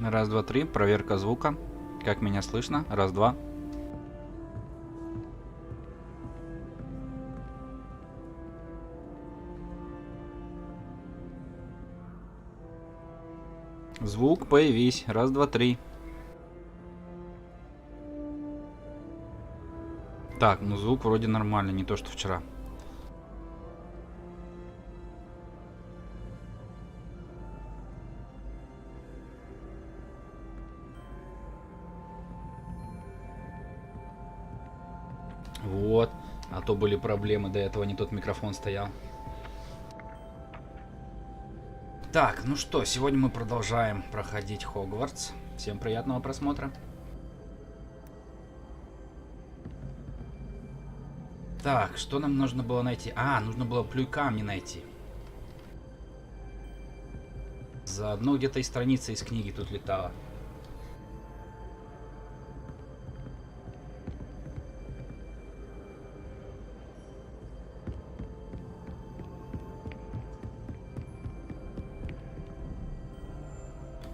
Раз, два, три. Проверка звука. Как меня слышно? Раз, два. Звук, появись. Раз, два, три. Так, ну звук вроде нормальный, не то что вчера. Вот. А то были проблемы, до этого не тот микрофон стоял. Так, ну что, сегодня мы продолжаем проходить Хогвартс. Всем приятного просмотра. Так, что нам нужно было найти? А, нужно было плюй камни найти. Заодно где-то и страница из книги тут летала.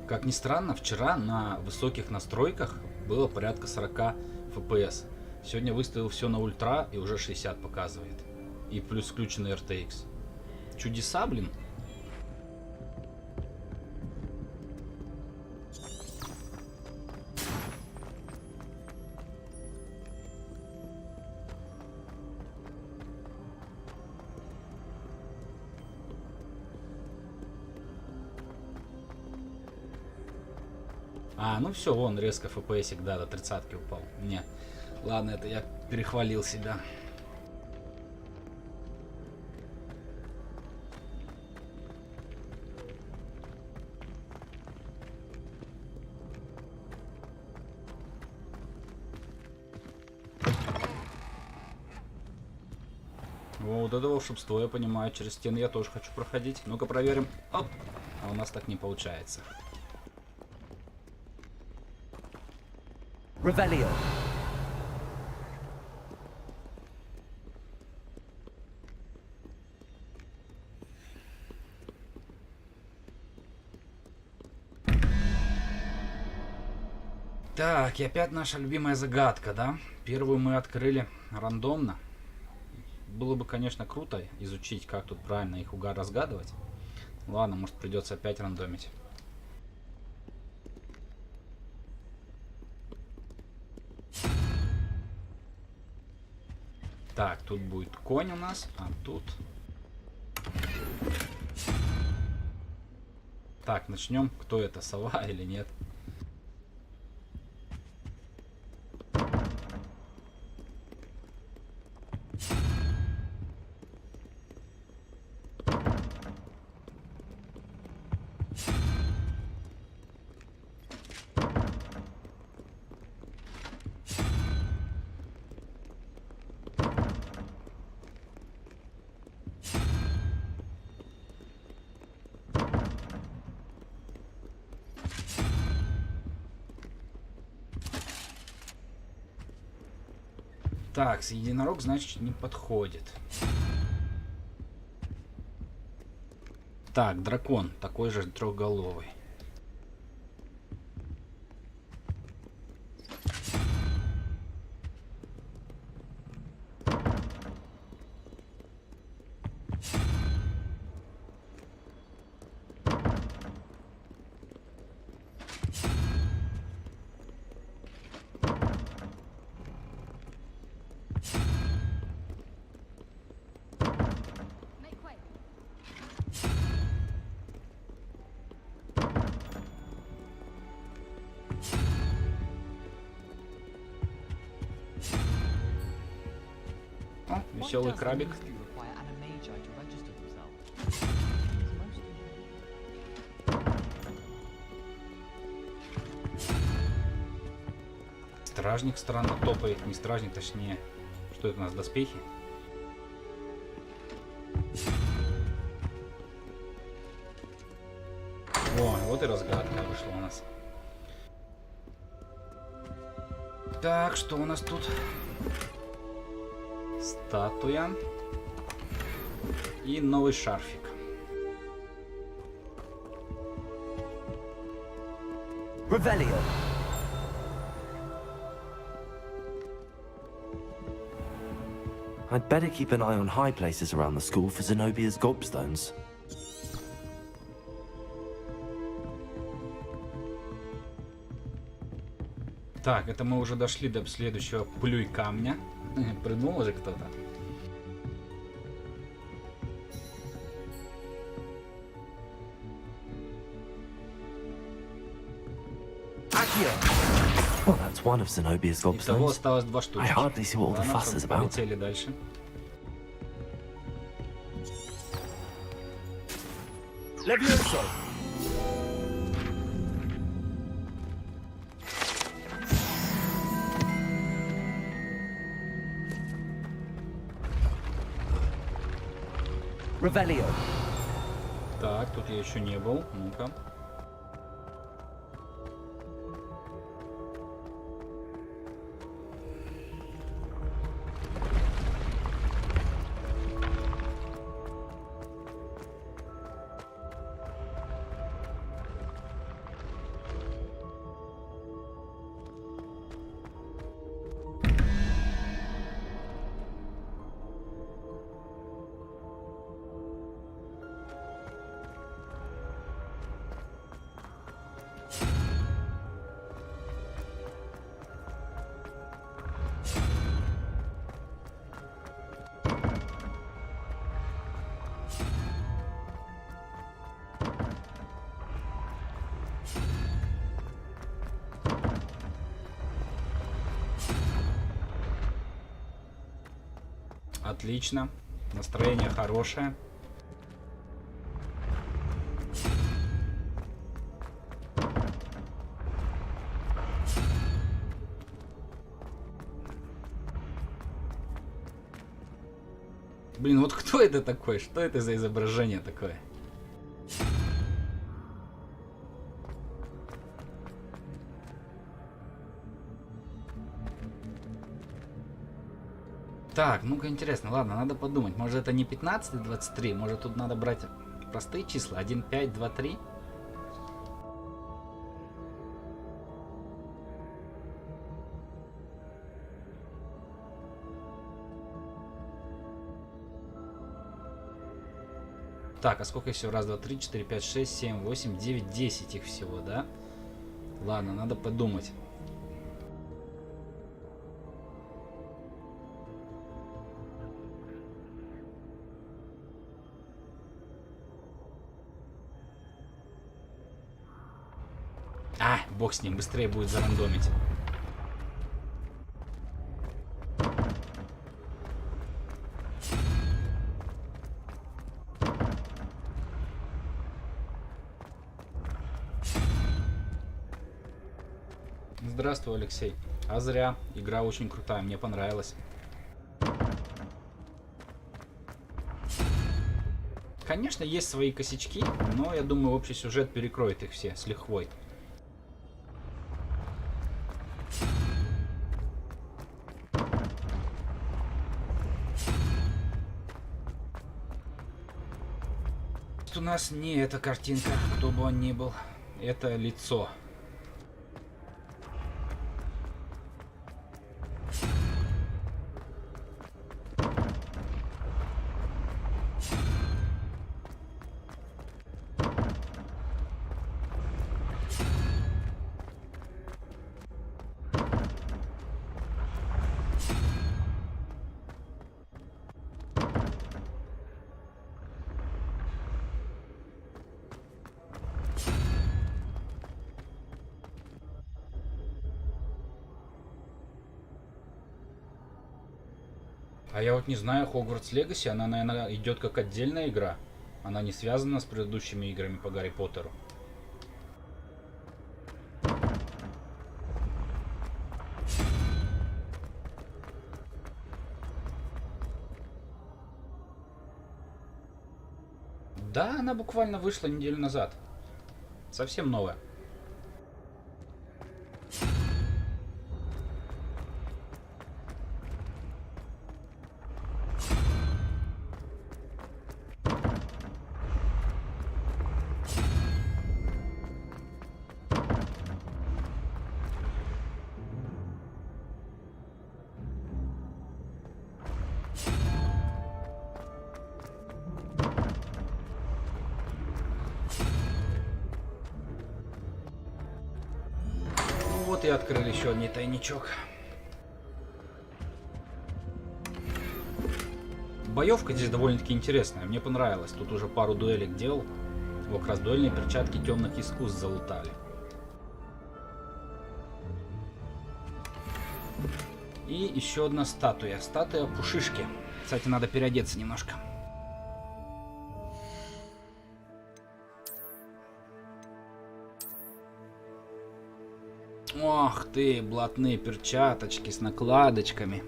Как ни странно, вчера на высоких настройках было порядка 40 FPS. Сегодня выставил все на ультра и уже 60 показывает. И плюс включенный RTX. Чудеса, блин. А, ну все, вон резко FPS да, до 30 упал. Не, ладно, это я перехвалил себя. Вот это волшебство, я понимаю. Через стены я тоже хочу проходить. Ну-ка проверим. Оп. А у нас так не получается. Revelio. Так, и опять наша любимая загадка, да? Первую мы открыли рандомно. Было бы, конечно, круто изучить, как тут правильно их разгадывать. Ладно, может придется опять рандомить. Так, тут будет конь у нас, а тут... Так, начнем. Кто это, сова или нет? Так, единорог, значит, не подходит. Так, дракон, такой же трехголовый. О, веселый крабик. Стражник странно топает. Не стражник, точнее. Что это у нас, доспехи? О, вот и разгадка вышла у нас. Так, что у нас тут? Статуя. И новый шарфик. Revelio. I'd better keep an eye on high places around the school for Zenobia's gobstones. Так, это мы уже дошли до следующего плюй камня. Прыгнул же кто-то. Well, that's one of Zenobia's Итого gobstones. осталось 2 штуки. I hardly see what all the fuss is about. Полетели дальше. Levioso. Revelio. Так, тут я еще не был. Ну-ка. Отлично. Настроение хорошее. Блин, вот кто это такой? Что это за изображение такое? Так, ну-ка интересно, ладно, надо подумать. Может это не 15 и 23, может тут надо брать простые числа. 1, 5, 2, 3. Так, а сколько всего? Раз, два, три, 4, 5, 6, 7, 8, 9, 10 их всего, да? Ладно, надо подумать. А, бог с ним, быстрее будет зарандомить. Здравствуй, Алексей. А зря. Игра очень крутая, мне понравилась. Конечно, есть свои косячки, но я думаю, общий сюжет перекроет их все с лихвой. У нас не эта картинка, кто бы он ни был. Это лицо. А я вот не знаю, Hogwarts Legacy, она, наверное, идет как отдельная игра. Она не связана с предыдущими играми по Гарри Поттеру. Да, она буквально вышла неделю назад. Совсем новая. и открыли еще один тайничок. Боевка здесь довольно-таки интересная, мне понравилось. Тут уже пару дуэлек делал. Вот как раз дуэльные перчатки темных искусств залутали. И еще одна статуя. Статуя Пушишки. Кстати, надо переодеться немножко. Ох ты, блатные перчаточки с накладочками.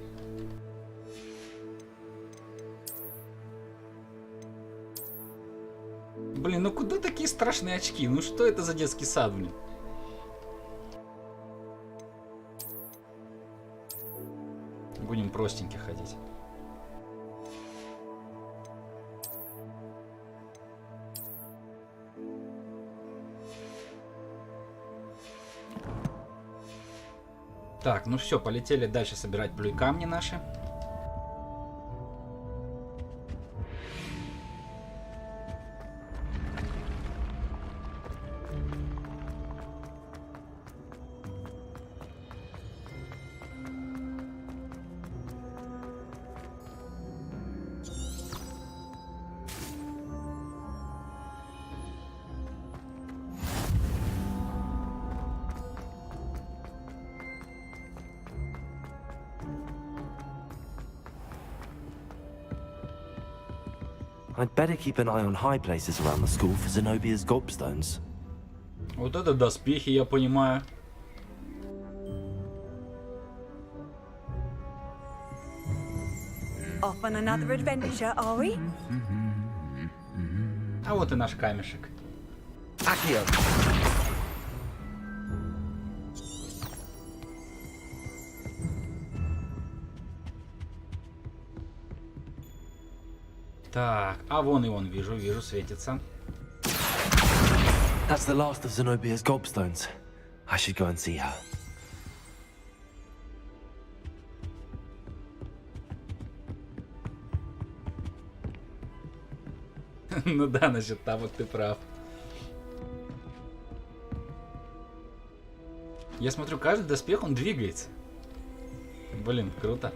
Блин, ну куда такие страшные очки? Ну что это за детский сад, блин? Будем простенько ходить. Так, ну все, полетели дальше собирать камни наши. I'd better keep an eye on high places around the school for Zenobia's gobstones. Вот это доспехи, я понимаю. Off on another adventure, are we? А вот и наш камешек. Accio! Так, а вон и он, вижу, светится. That's the last of Zenobia's gobstones. I should go and see her. Ну да, насчет тапок ты прав. Я смотрю, каждый доспех, он двигается. Блин, круто.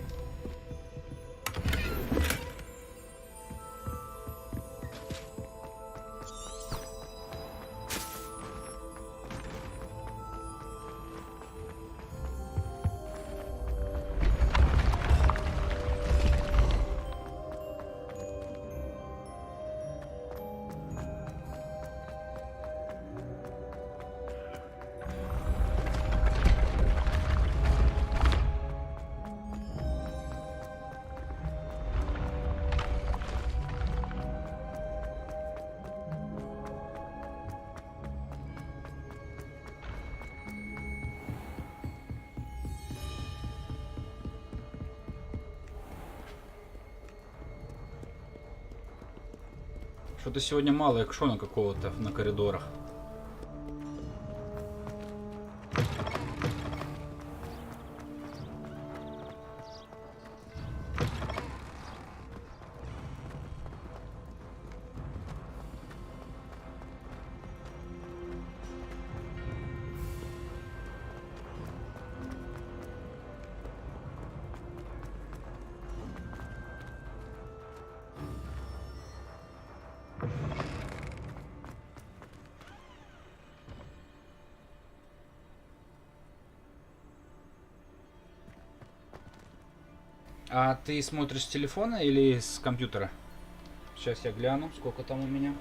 Что-то сегодня мало экшона какого-то на коридорах. А ты смотришь с телефона или с компьютера? Сейчас я гляну, сколько там у меня.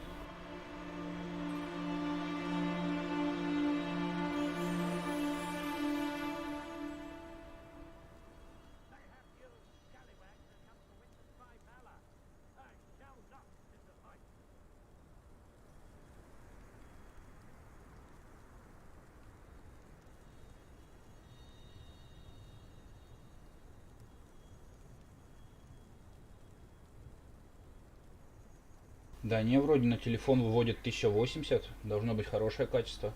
Да не, вроде на телефон выводит 1080, должно быть хорошее качество.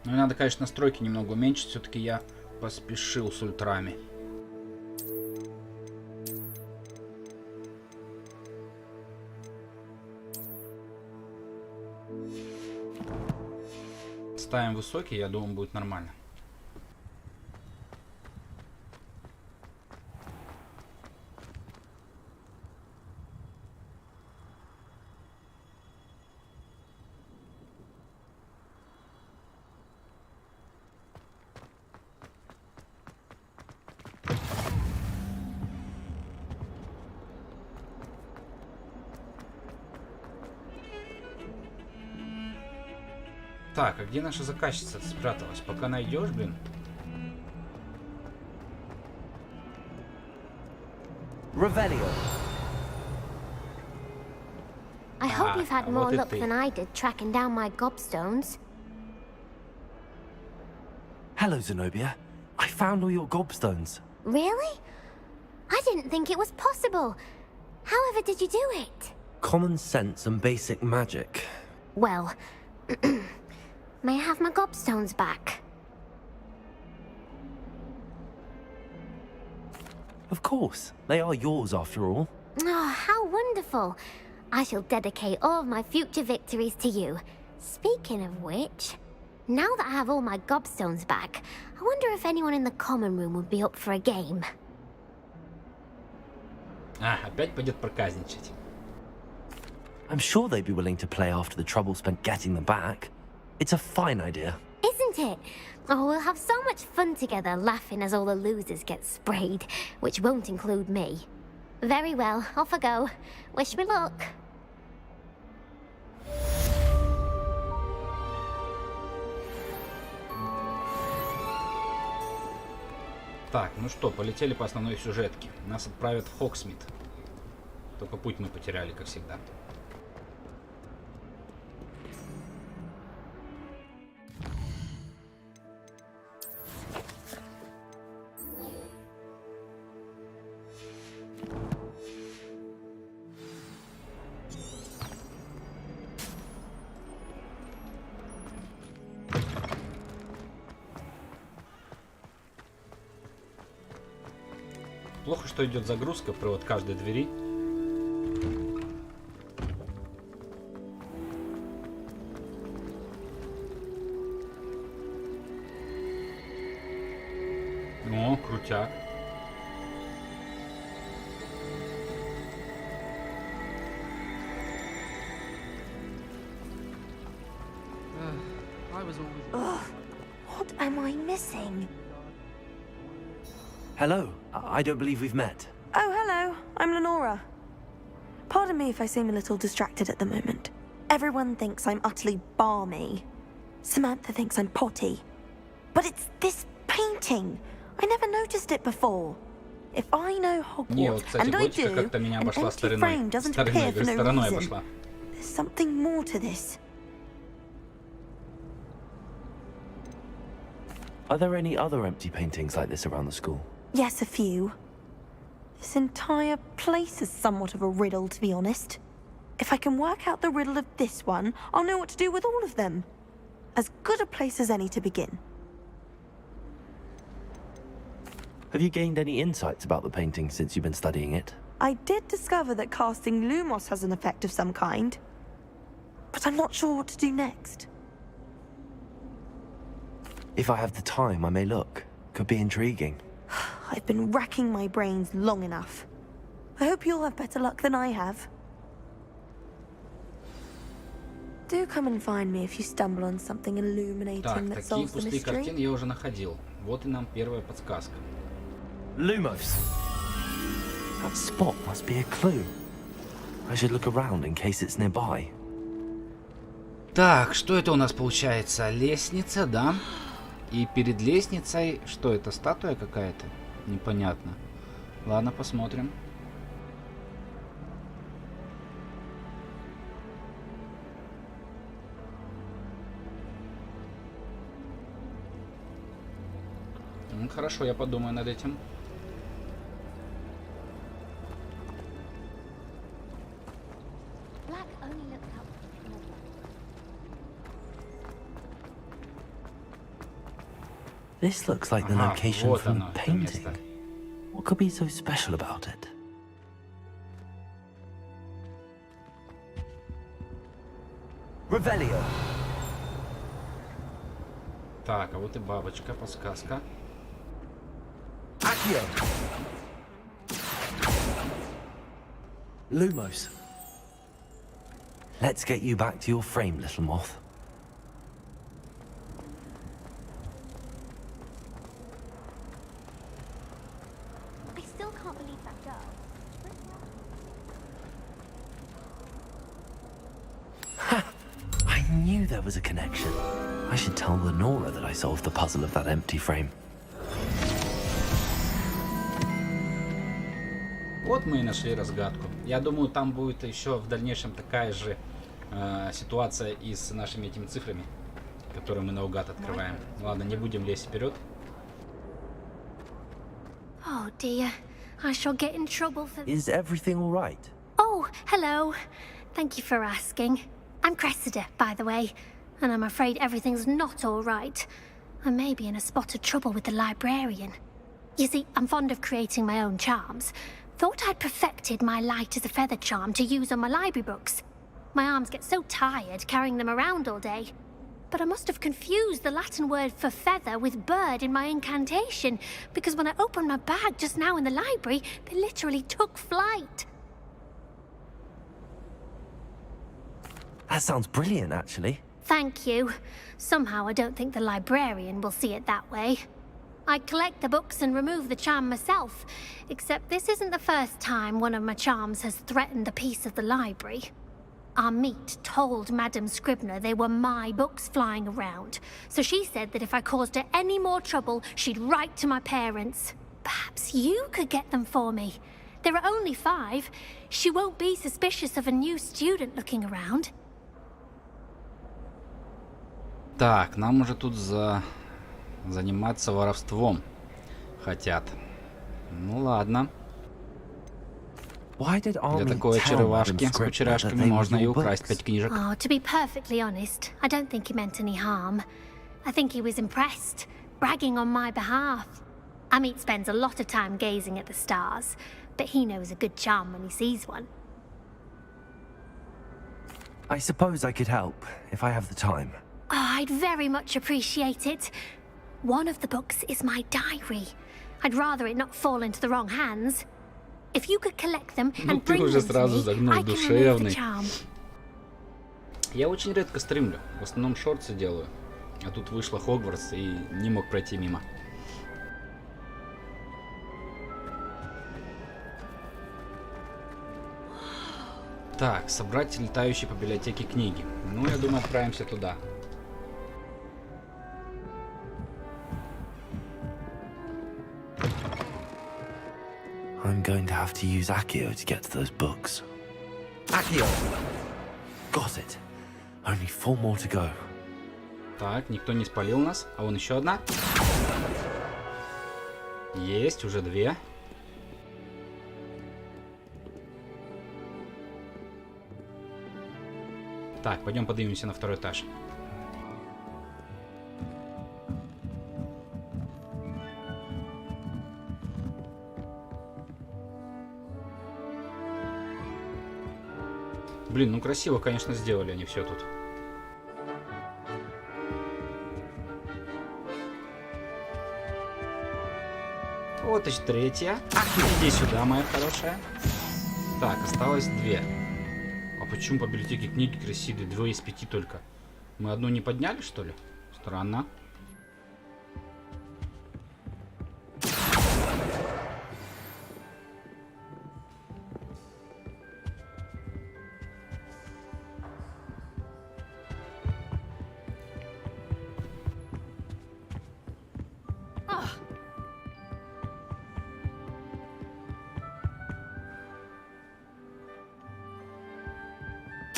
Ну и надо, конечно, настройки немного уменьшить. Все-таки я поспешил с ультрами. Ставим высокий, я думаю, будет нормально. Так, а где наша заказчица спряталась? Пока найдешь, блин. Revelio. I hope you've had more вот и luck ты. than I did tracking down my gobstones. Hello, Zenobia. I found all your gobstones. Really? I didn't think it was possible. However did you do it? Common sense and basic magic. Well, may I have my gobstones back? Of course. They are yours after all. Oh, how wonderful. I shall dedicate all of my future victories to you. Speaking of which, now that I have all my gobstones back, I wonder if anyone in the common room would be up for a game. А, опять пойдет проказничать. I'm sure they'd be willing to play after the trouble spent getting them back. It's a fine idea. Isn't it? Oh, we'll have so much fun together, laughing as all the losers get sprayed, which won't include me. Very well, off I go. Wish me luck. Так, ну что, полетели по основной сюжетке. Нас отправят в Хоксмит. Только путь мы потеряли, как всегда. Плохо, что идет загрузка при вот каждой двери. О, крутяк. What am I missing? Hello. I don't believe we've met. Oh, hello. I'm Lenora. Pardon me if I seem a little distracted at the moment. Everyone thinks I'm utterly balmy. Samantha thinks I'm potty. But it's this painting. I never noticed it before. If I know Не, Hogwarts, вот, кстати, and I готика do, как-то меня an обошла empty стороной. frame doesn't appear Стороной, for говорю, no стороной reason. обошла. There's something more to this. Are there any other empty paintings like this around the school? Yes, a few. This entire place is somewhat of a riddle, to be honest. If I can work out the riddle of this one, I'll know what to do with all of them. As good a place as any to begin. Have you gained any insights about the painting since you've been studying it? I did discover that casting Lumos has an effect of some kind, but I'm not sure what to do next. If I have the time, I may look. Could be intriguing. I've been racking my brains long enough. I hope you'll have better luck than I have. Do come and find me if you stumble on something illuminating Так, that такие solves the пустые mystery. картины я уже находил. Вот и нам первая подсказка. Lumos. That spot must be a clue. I should look around in case it's nearby. Так, что это у нас получается? Лестница, да? И перед лестницей... Что это, статуя какая-то? Непонятно. Ладно, посмотрим. Хорошо, я подумаю над этим. Black only looked up. This looks like the Ага, location вот from оно, the это место. painting. What could be so special about it? Revelio. Так, а вот и бабочка, подсказка. Accio. Lumos. Let's get you back to your frame, little moth. I still can't believe that girl. I knew there was a connection. I should tell Lenora that I solved the puzzle of that empty frame. Вот мы и нашли разгадку. Я думаю, там будет еще в дальнейшем такая же ситуация и с нашими этими цифрами, которые мы наугад открываем. Ладно, не будем лезть вперед. Oh dear, I shall get in trouble for... Is everything all right? Oh, hello. Thank you for asking. I'm Cressida, by the way, and I'm afraid everything's not all right. I may be in a spot of trouble with the librarian. You see, I'm fond of creating my own charms. Thought I'd perfected my light as a feather charm to use on my library books. My arms get so tired carrying them around all day. But I must have confused the Latin word for feather with bird in my incantation, because when I opened my bag just now in the library, they literally took flight. That sounds brilliant, actually. Thank you. Somehow I don't think the librarian will see it that way. I collect the books and remove the charm myself, except this isn't the first time one of my charms has threatened the peace of the library. Our meet told Madame Scribner they were my books flying around, so she said that if I caused her any more trouble, she'd write to my parents. Perhaps you could get them for me. There are only 5. She won't be suspicious of a new student looking around. Так, нам уже тут заниматься воровством хотят. Ну ладно. Для такой очаровашки с кучеряшками можно и украсть 5 книжек. Oh, to be perfectly honest, I don't think he meant any harm. I think he was impressed, bragging on my behalf. Amit spends a lot of time gazing at the stars, but he knows a good charm when he sees one. I suppose I could help, if I have the time. Oh, I'd very much appreciate it. One of the books is my diary. I'd rather it not fall into the wrong hands. If you could collect them and bring them to me, I can remove the charm. Я очень редко стримлю, в основном шортсы делаю. А тут вышло Хогвартс и не мог пройти мимо. Так, собрать летающие по библиотеке книги. Ну, я думаю, отправимся туда. I'm going to have to use Accio to get to those books. Accio! Got it. Only 4 more to go. Так, никто не спалил нас. А вон еще одна. Есть, уже 2. Так, пойдем поднимемся на 2-й этаж. Блин, ну красиво, конечно, сделали они все тут. Вот и 3-я. Иди сюда, моя хорошая. Так, осталось 2. А почему по библиотеке книги красивые? 2 из 5 только. Мы одну не подняли, что ли? Странно.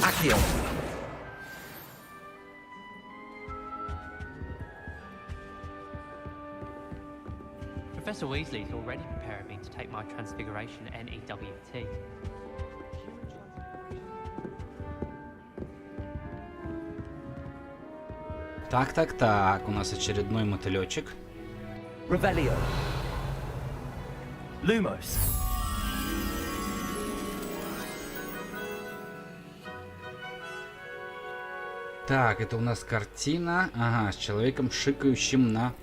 Accio! Professor Weasley's already preparing me to take my transfiguration NEWT. Так, у нас очередной мотылечек. Revelio. Lumos. Так, это у нас картина. Ага, с человеком, шикающим на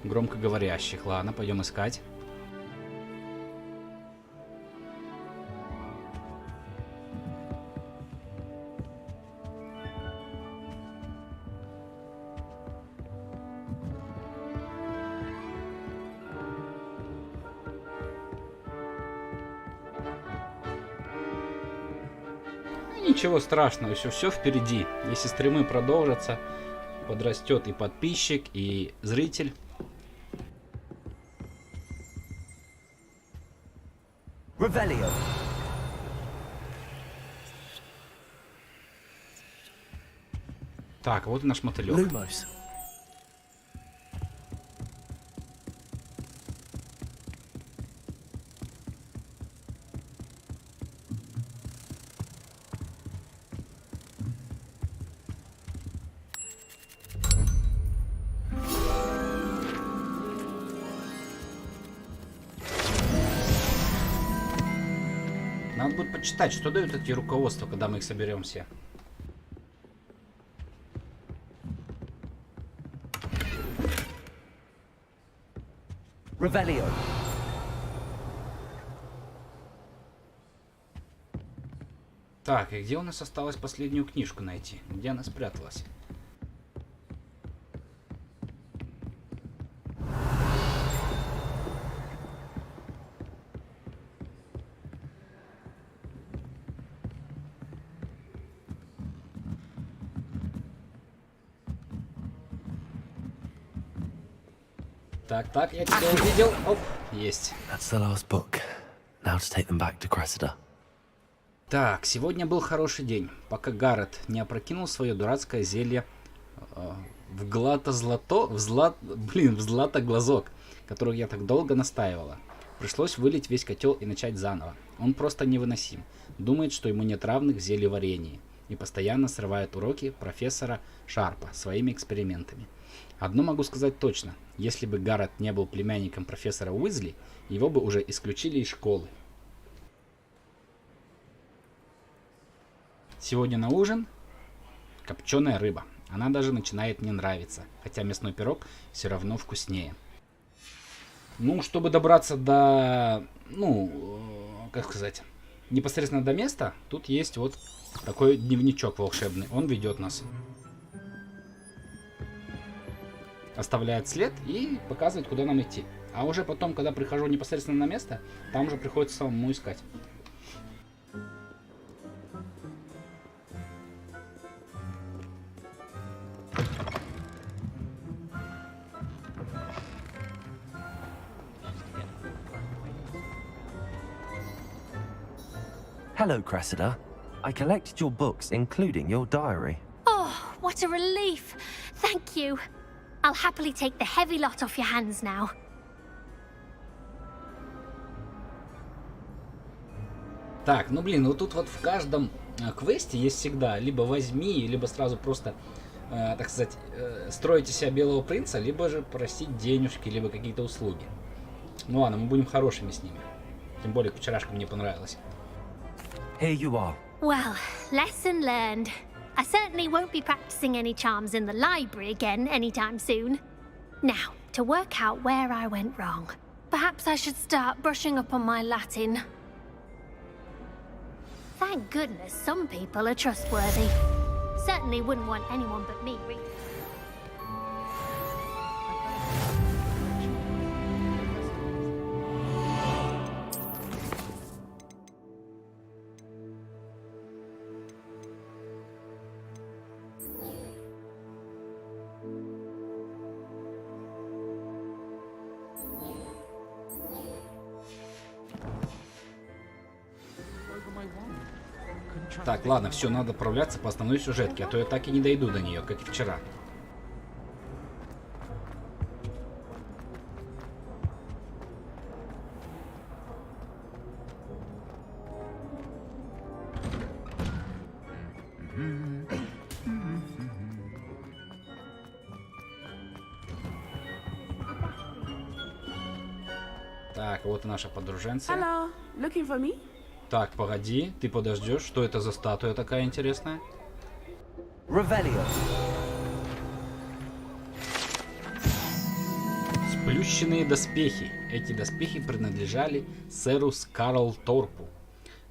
громкоговорящих. Ладно, пойдем искать. Ничего страшного, все впереди. Если стримы продолжатся, подрастет и подписчик, и зритель. Revelio. Так, вот и наш мотылек. Lumos. Надо будет почитать, что дают эти руководства, когда мы их соберем все. Revelio. Так, и где у нас осталось последнюю книжку найти? Где она спряталась? Так, я тебя увидел. Оп, есть. That's the last book. Now to take them back to Cressida. Так, сегодня был хороший день, пока Гаррет не опрокинул свое дурацкое зелье в златоглазок, которого я так долго настаивала. Пришлось вылить весь котел и начать заново. Он просто невыносим. Думает, что ему нет равных в зельеварении. И постоянно срывает уроки профессора Шарпа своими экспериментами. Одно могу сказать точно. Если бы Гаррет не был племянником профессора Уизли, его бы уже исключили из школы. Сегодня на ужин копченая рыба. Она даже начинает мне нравиться, хотя мясной пирог все равно вкуснее. Ну, чтобы добраться до, как сказать, непосредственно до места, тут есть вот такой дневничок волшебный. Он ведет нас. Оставляет след и показывает, куда нам идти. А уже потом, когда прихожу непосредственно на место, там уже приходится самому искать. Hello, Cressida. I collected your books, including your diary. Oh, what a relief. Thank you. I'll happily take the heavy lot off your hands now. Так, ну блин, вот тут вот в каждом квесте есть всегда либо возьми, либо сразу просто, так сказать, строите себя белого принца, либо же просить денежки, либо какие-то услуги. Ну ладно, мы будем хорошими с ними. Тем более, вчерашка мне понравилась. Here you are. Well, lesson learned. I certainly won't be practicing any charms in the library again anytime soon. Now, to work out where I went wrong. Perhaps I should start brushing up on my Latin. Thank goodness some people are trustworthy. Certainly wouldn't want anyone but me reading. Так, ладно, все, надо отправляться по основной сюжетке, а то я так и не дойду до нее, как и вчера. Так, вот и наша подруженция. Hello, looking for me? Так, погоди, ты подождешь. Что это за статуя такая интересная? Revelio. Сплющенные доспехи. Эти доспехи принадлежали сэру Скарлл Торпу,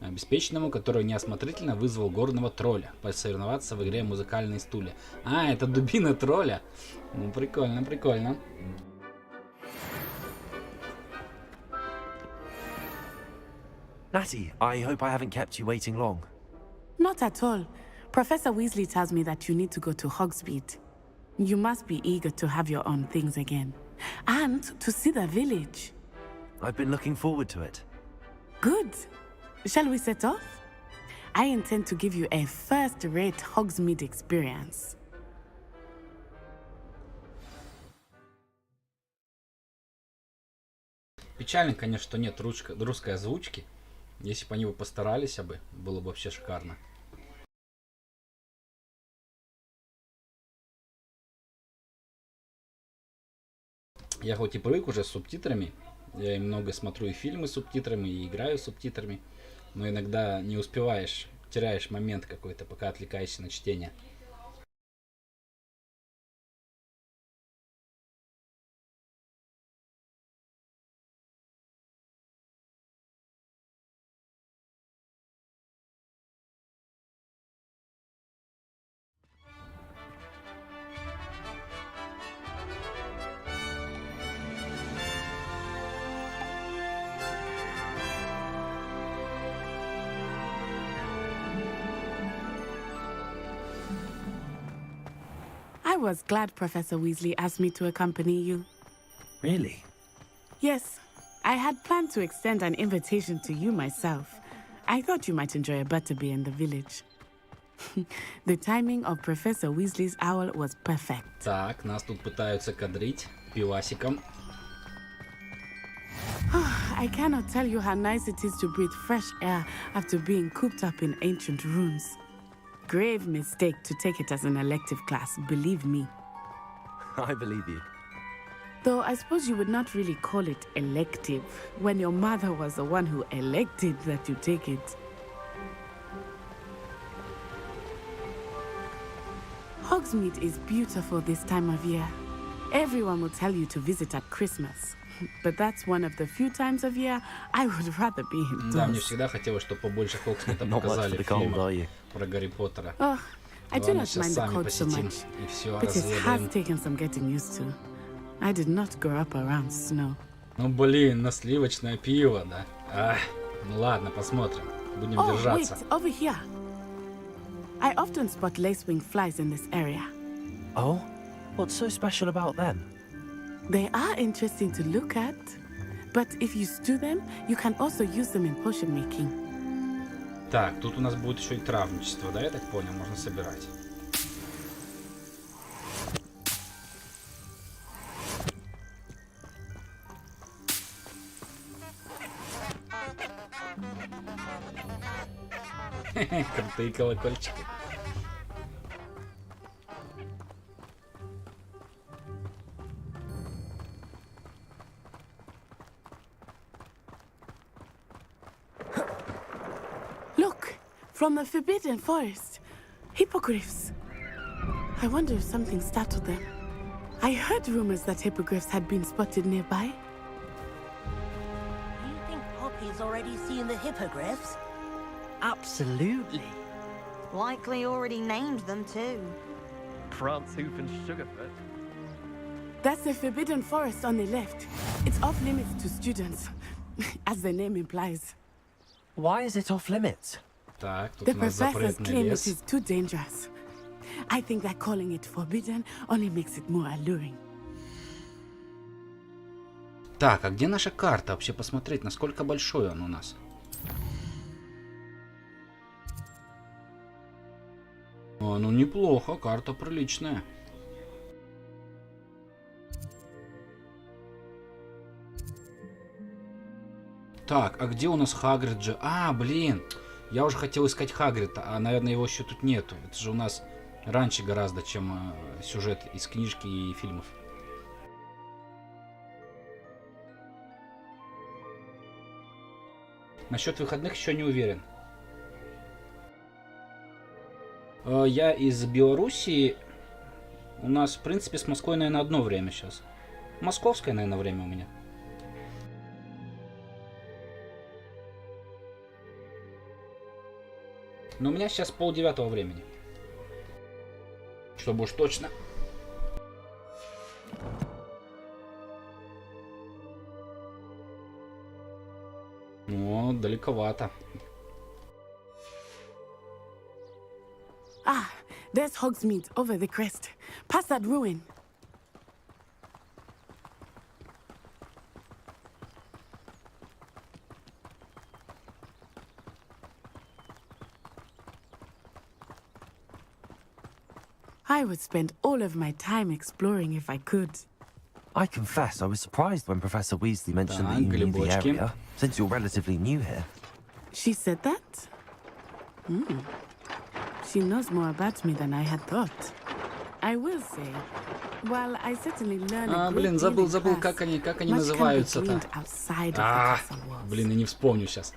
обеспеченному, который неосмотрительно вызвал горного тролля посоревноваться в игре «Музыкальные стулья». А, это дубина тролля. Ну, прикольно, прикольно. Natty, I hope I haven't kept you waiting long. Not at all. Professor Weasley tells me that you need to go to Hogsmeade. You must be eager to have your own things again. And to see the village. I've been looking forward to it. Good. Shall we set off? I intend to give you a first-rate Hogsmeade experience. Печально, конечно, что нет русской озвучки. Если бы они бы постарались, было бы вообще шикарно. Я хоть и привык уже с субтитрами, я и много смотрю и фильмы с субтитрами, и играю с субтитрами, но иногда не успеваешь, теряешь момент какой-то, пока отвлекаешься на чтение. I was glad Professor Weasley asked me to accompany you. Really? Yes, I had planned to extend an invitation to you myself. I thought you might enjoy a butterbeer in the village. The timing of Professor Weasley's owl was perfect. Так, нас тут пытаются кадрить пивасиком. I cannot tell you how nice it is to breathe fresh air after being cooped up in ancient rooms. Grave mistake to take it as an elective class, believe me. I believe you. Though I suppose you would not really call it elective when your mother was the one who elected that you take it. Hogsmeade is beautiful this time of year. Everyone will tell you to visit at Christmas. But that's one of the few times of year I would rather be Да, мне indoors. всегда хотелось, чтобы побольше Хогсмита Not much for показали the в cold, фильмах are you? про Гарри Поттера. Oh, I do Ладно, not сейчас mind the сами cold so посетим much, и все but it has разведаем. taken some getting used to. I did not grow up around snow. Ну блин, на сливочное пиво, да? Ах, ну ладно, посмотрим. Будем Oh, wait, держаться. over here. I often spot lacewing flies in this area. Oh? What's so special about them? They are interesting to look at, but if you stew them, you can also use them in potion making. Так, тут у нас будет еще и травничество, да, я так понял, можно собирать. Крутые колокольчики. Look, from the Forbidden Forest, hippogriffs. I wonder if something startled them. I heard rumors that hippogriffs had been spotted nearby. You think Poppy's already seen the hippogriffs? Absolutely. Likely already named them too. Prance Hoof and Sugarfoot. That's the Forbidden Forest on the left. It's off limits to students, as the name implies. Why is it off limits? Так, тут The у нас professors запретный claim it лес. is too dangerous. I think that calling it forbidden only makes it more alluring. Так, а где наша карта? Вообще посмотреть, насколько большой он у нас. О, ну неплохо, карта приличная. Так, а где у нас Хагрид же? А, блин, я уже хотел искать Хагрида, а, наверное, его еще тут нету. Это же у нас раньше гораздо, чем сюжет из книжки и фильмов. Насчет выходных еще не уверен. Я из Белоруссии. У нас, в принципе, с Москвой, наверное, одно время сейчас. Московское, наверное, время у меня. Но у меня сейчас 8:30 времени. Чтобы уж точно. О, далековато. Ah, there's Hogsmeade over the crest. Past that ruin. I would spend all of my time exploring if I could. I confess I was surprised when Professor Weasley mentioned that you knew the Грибочки. area, since you're relatively new here. She said that? She knows more about me than I had thought. I will say, while I certainly learned a great Блин, deal in забыл, class, как они much can be называются-то. gleaned outside of the castle walls. Блин, и не вспомню сейчас.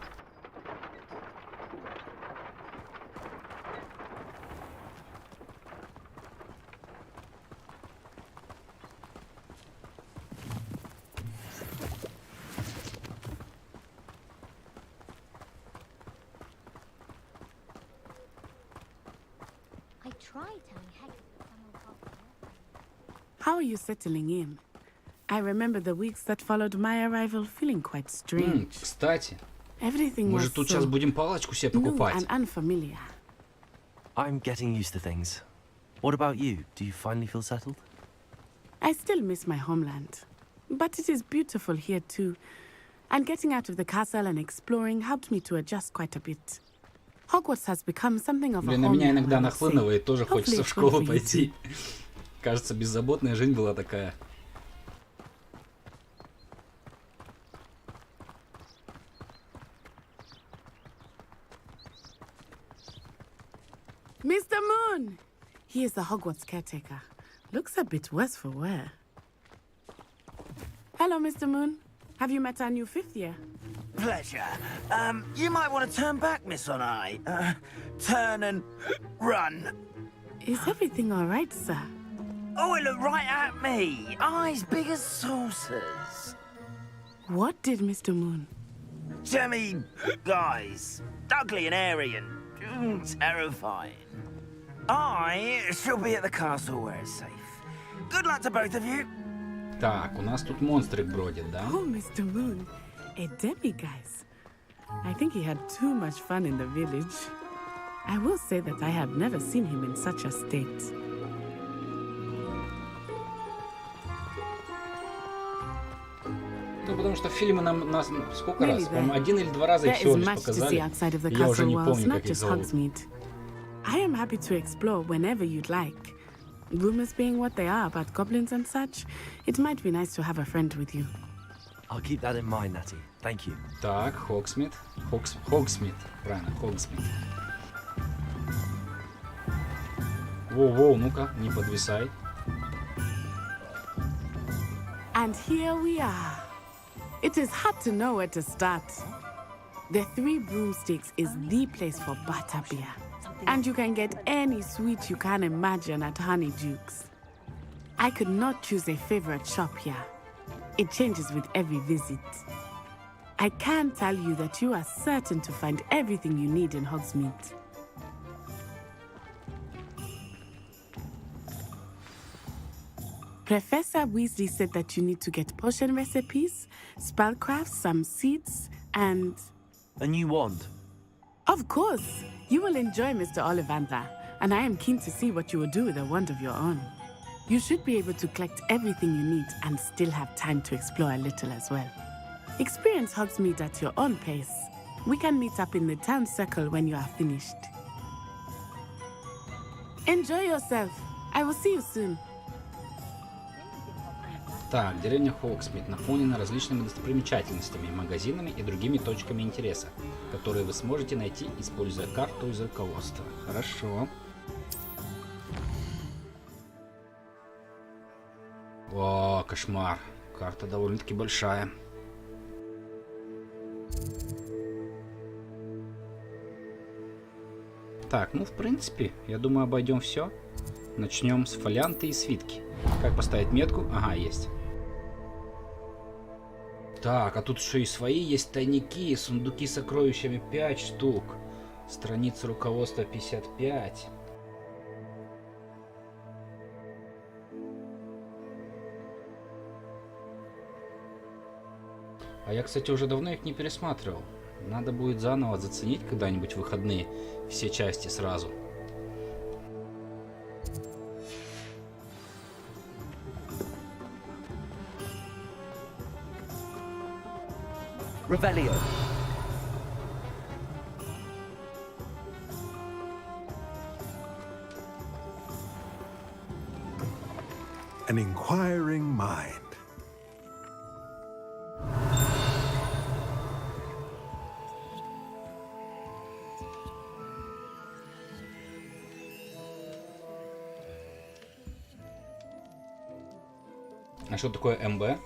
I tried telling Hagrid that someone passed by. How are you settling in? I remember the weeks that followed my arrival feeling quite strange. Кстати, Everything мы was же тут сейчас so будем палочку себе new покупать. and unfamiliar. I'm getting used to things. What about you? Do you finally feel settled? I still miss my homeland, but it is beautiful here too. And getting out of the castle and exploring helped me to adjust quite a bit. Hogwarts has become something of a Блин, на home меня now, иногда I would say. нахлынывает, тоже Hopefully хочется в it's школу good for you пойти. Кажется, беззаботная жизнь была такая. Mr. Moon! He is the Hogwarts caretaker. Looks a bit worse for wear. Hello, Mr. Moon. Have you met our new fifth year? Pleasure. You might want to turn back, Miss On-Eye. Turn and run. Is everything all right, sir? Oh, it looked right at me. Eyes big as saucers. What did Mr. Moon? Jemmy guys. Ugly and airy and terrifying. I shall be at the castle where it's safe. Good luck to both of you. Так, у нас тут монстрик бродит, да? Oh, Mr. Moon, a demiguise. I think he had too much fun in the village. I will say that I have never seen him in such a state. Ну, потому что фильмы нас сколько Really, раз? По-моему, 1 или 2 раза There их всего is лишь much to see показали. outside of the Я уже castle не walls, помню, not как их just зовут. Hogsmeade. I am happy to explore whenever you'd like. Rumors being what they are about goblins and such, it might be nice to have a friend with you. I'll keep that in mind, Natty. Thank you. Так, Хогсмит. Хогсмит. Правильно, Хогсмит. Воу-воу, ну-ка, не подвисай. And here we are. It is hard to know where to start. The Three Broomsticks is the place for butterbeer. And you can get any sweet you can imagine at Honeydukes. I could not choose a favorite shop here. It changes with every visit. I can tell you that you are certain to find everything you need in Hogsmeade. Professor Weasley said that you need to get potion recipes, spellcrafts, some seeds, and... A new wand. Of course! You will enjoy Mr. Ollivander, and I am keen to see what you will do with a wand of your own. You should be able to collect everything you need and still have time to explore a little as well. Experience Hogsmeade at your own pace. We can meet up in the town circle when you are finished. Enjoy yourself. I will see you soon. Так, деревня Хогсмит наполнена различными достопримечательностями, магазинами и другими точками интереса, которые вы сможете найти, используя карту из руководства. Хорошо. О, кошмар. Карта довольно-таки большая. Так, ну в принципе, я думаю, обойдем все. Начнем с фолианты и свитки. Как поставить метку? Ага, есть. Так, а тут еще и свои есть тайники, сундуки с сокровищами 5 штук. Страница руководства 55. А я, кстати, уже давно их не пересматривал. Надо будет заново заценить когда-нибудь в выходные все части сразу. Revelio. An inquiring mind. А что такое МБ?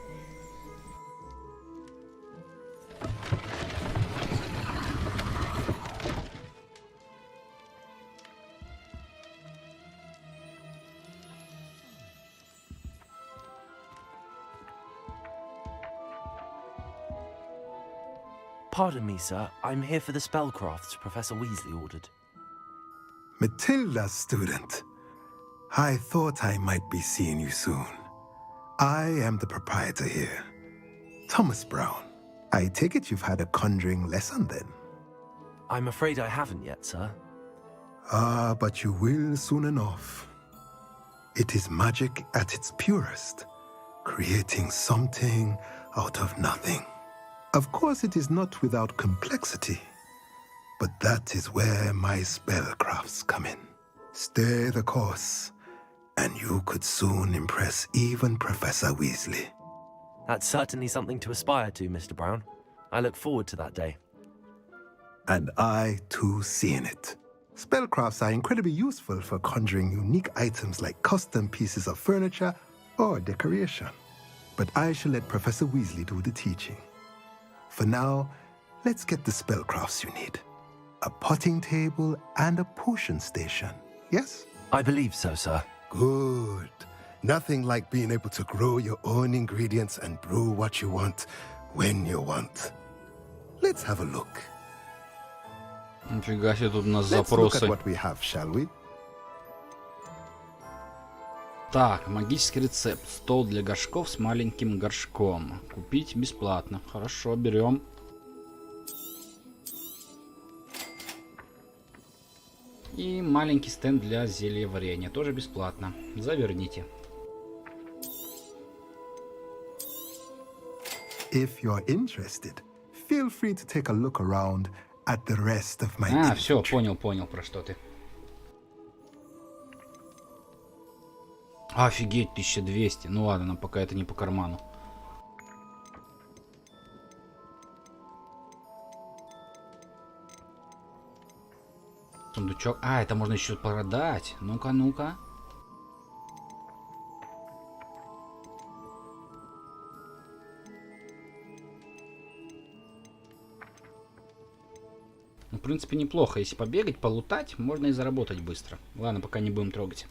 Pardon me, sir. I'm here for the spellcrafts Professor Weasley ordered. Matilda's student. I thought I might be seeing you soon. I am the proprietor here, Thomas Brown. I take it you've had a conjuring lesson then? I'm afraid I haven't yet, sir. Ah, but you will soon enough. It is magic at its purest, creating something out of nothing. Of course, it is not without complexity, but that is where my spellcrafts come in. Stay the course, and you could soon impress even Professor Weasley. That's certainly something to aspire to, Mr. Brown. I look forward to that day. And I, too, seeing it. Spellcrafts are incredibly useful for conjuring unique items like custom pieces of furniture or decoration. But I shall let Professor Weasley do the teaching. For now, let's get the spellcrafts you need. A potting table and a potion station, yes? I believe so, sir. Good. Nothing like being able to grow your own ingredients and brew what you want when you want. Let's have a look. Нифига себе, тут у нас Let's look at запросы. what we have, shall we? Так, магический рецепт. Стол для горшков с маленьким горшком. Купить бесплатно. Хорошо, берем. И маленький стенд для зелья варенья. Тоже бесплатно. Заверните. If you're interested, feel free to take a look around at the rest of my А, все, inventory. понял, про что ты. Офигеть, 1200. Ну ладно, нам пока это не по карману. Сундучок. А, это можно еще продать. Ну-ка, ну-ка. Ну, в принципе, неплохо. Если побегать, полутать, можно и заработать быстро. Ладно, пока не будем трогать.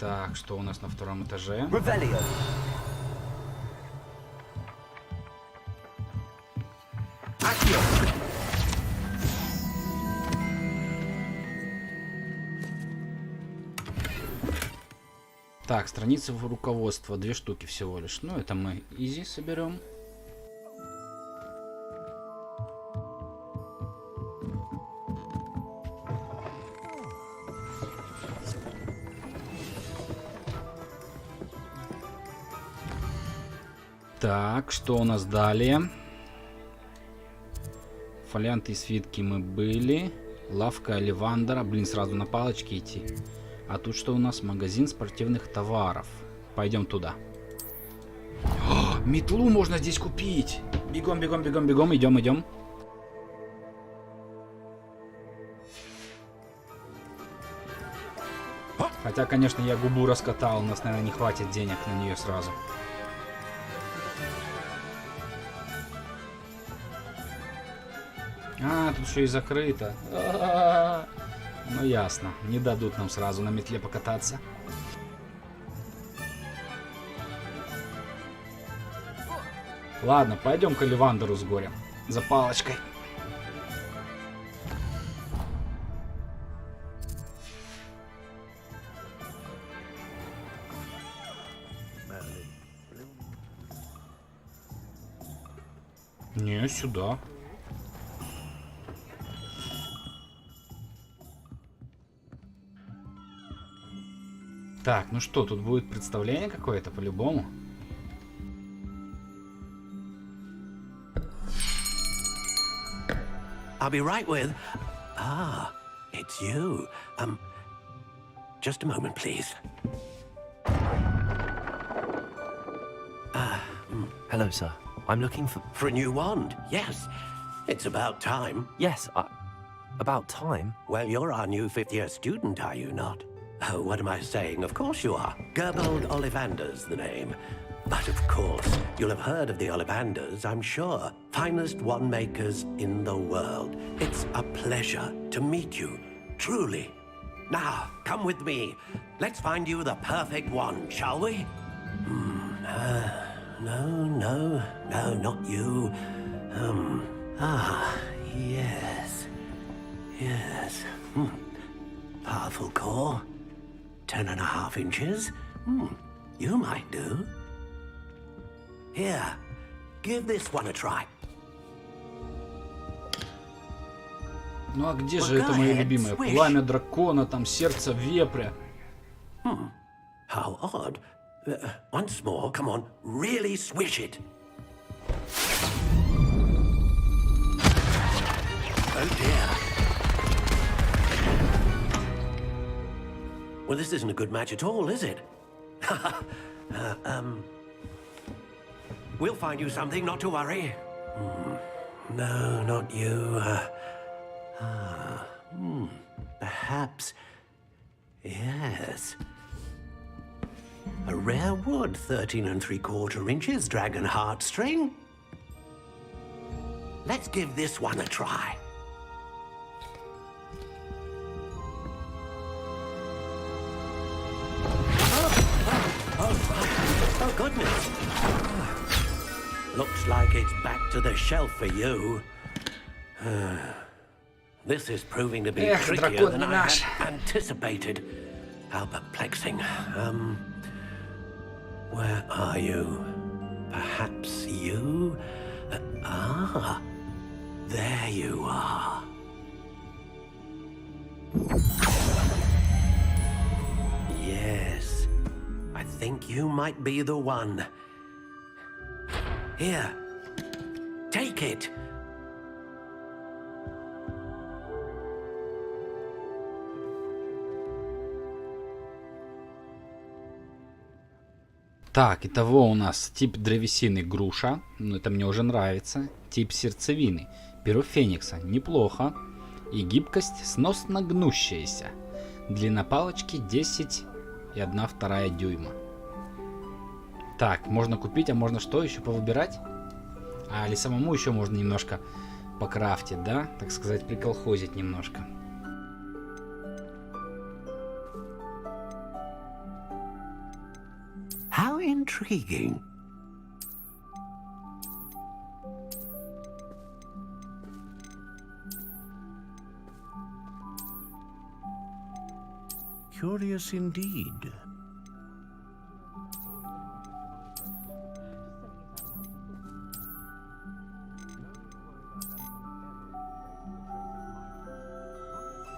Так, что у нас на втором этаже? Revelio. Так, страницы руководства, 2 штуки всего лишь. Ну, это мы изи соберем. Так, что у нас далее? Фолианты и свитки мы были. Лавка Оливандера. Блин, сразу на палочке идти. А тут что у нас? Магазин спортивных товаров. Пойдем туда. О, метлу можно здесь купить. Бегом, бегом, бегом, бегом. Идем, идем. Хотя, конечно, я губу раскатал, у нас, наверное, не хватит денег на нее сразу. А, тут еще и закрыто. Ну ясно, не дадут нам сразу на метле покататься. Ладно, пойдем к Оливандеру с горем. За палочкой. Не, сюда. Так, ну что, тут будет представление какое-то по-любому. I'll be right with... Ah, it's you. Just a moment, please. Hello, sir. I'm looking for... For a new wand, yes. It's about time. Yes, about time? Well, you're our new fifth-year student, are you not? Oh, what am I saying? Of course you are. Gerbold Ollivander's the name. But of course, you'll have heard of the Ollivanders, I'm sure. Finest wand makers in the world. It's a pleasure to meet you, truly. Now, come with me. Let's find you the perfect wand, shall we? No, not you. Yes. Powerful core. 10.5 inches. You might do. Here, give this one a try. Ну а где же это мои любимые? Пламя дракона, там сердце вепря. How odd. Once more, come on, really swish it. Oh dear. Well, this isn't a good match at all, is it? We'll find you something, not to worry. No, not you. Perhaps. Yes. A rare wood, 13 3/4 inches, dragon heartstring. Let's give this one a try. Oh, goodness. Looks like it's back to the shelf for you. This is proving to be trickier than I had anticipated. How perplexing. Where are you? Perhaps you? There you are. Yes, I think you might be the one. Here, take it. Так, итого у нас тип древесины груша, ну это мне уже нравится. Тип сердцевины перо феникса, неплохо. И гибкость сносно гнущаяся. Длина палочки 10 и 1/2 дюйма. Так, можно купить, а можно что еще повыбирать? А, или самому еще можно немножко покрафтить, да? Так сказать, приколхозить немножко. How intriguing. Curious indeed.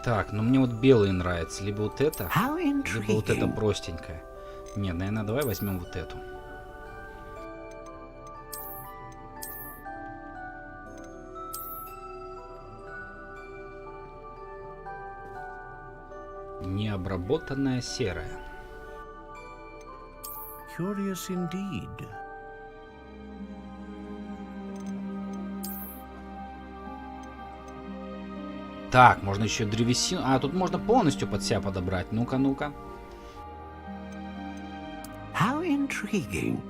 Так, ну мне вот белый нравится. Либо вот это, либо вот это простенькое. Нет, наверное, давай возьмем вот эту. Необработанная серая. Curious indeed. Так, можно еще древесину. А, тут можно полностью под себя подобрать. Ну-ка, ну-ка. intriguing.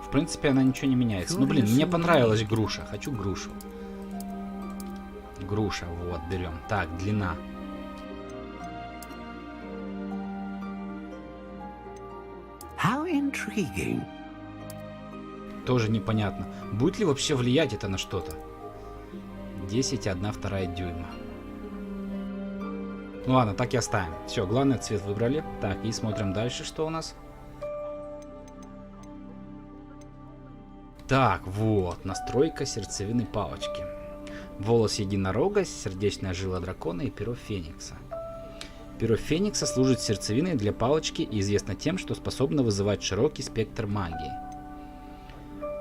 В принципе, она ничего не меняется. Ну, блин, мне понравилась груша. Хочу грушу. Груша, вот, берем. Так, длина. How intriguing. Тоже непонятно. Будет ли вообще влиять это на что-то? 10,1/2 дюйма. Ну ладно, так и оставим. Все, главное, цвет выбрали. Так, и смотрим дальше, что у нас. Так, вот, настройка сердцевины палочки. Волос единорога, сердечная жила дракона и перо феникса. Перо феникса служит сердцевиной для палочки и известно тем, что способно вызывать широкий спектр магии.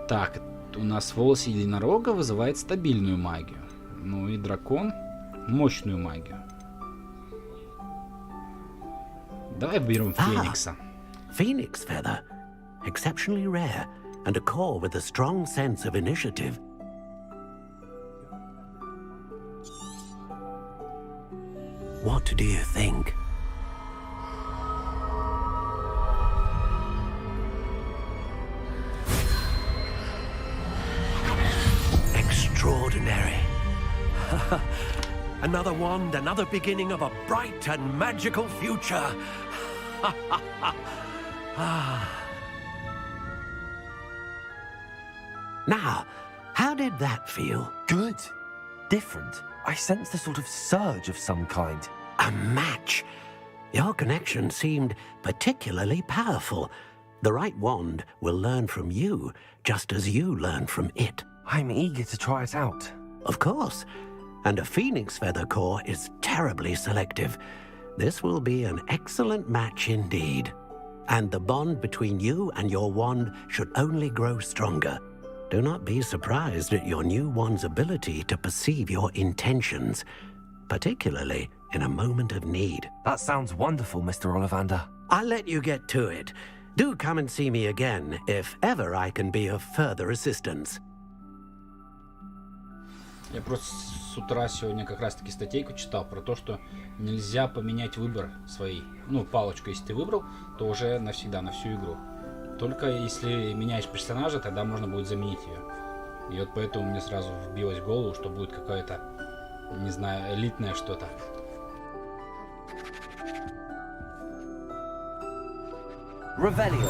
Так, у нас волос единорога вызывает стабильную магию. Ну и дракон мощную магию. Давай берем феникса. Phoenix feather. Exceptionally rare. And a core with a strong sense of initiative. What do you think? Extraordinary. Another wand, another beginning of a bright and magical future. Now, how did that feel? Good. Different. I sensed a sort of surge of some kind. A match. Your connection seemed particularly powerful. The right wand will learn from you, just as you learn from it. I'm eager to try it out. Of course. And a phoenix feather core is terribly selective. This will be an excellent match indeed. And the bond between you and your wand should only grow stronger. Do not be surprised at your new wand's ability to perceive your intentions, particularly in a moment of need. That sounds wonderful, Mr. Ollivander. I'll let you get to it. Do come and see me again if ever I can be of further assistance. Я просто с утра сегодня как раз таки статейку читал про то, что нельзя поменять выбор своей. Ну, палочку, если ты выбрал, то уже навсегда, на всю игру. Только если меняешь персонажа, тогда можно будет заменить ее. И вот поэтому мне сразу вбилось в голову, что будет какое-то, не знаю, элитное что-то. Revelio.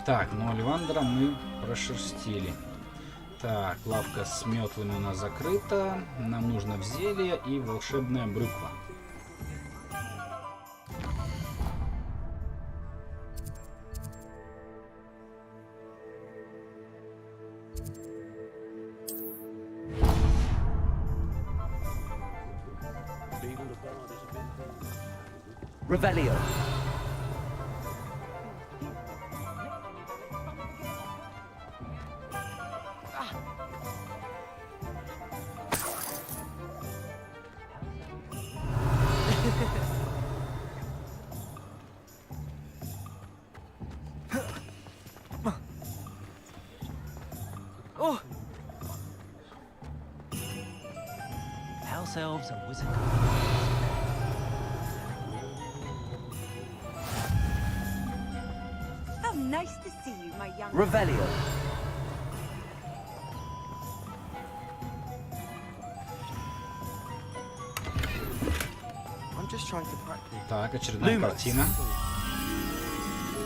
Так, ну Оливандера мы прошерстили. Так, лавка с метлами у нас закрыта. Нам нужно в зелье и волшебная брюква. Revelio. Oh! House elves and wizards. So nice to see you, my young. Revelio. Так, очередная картина.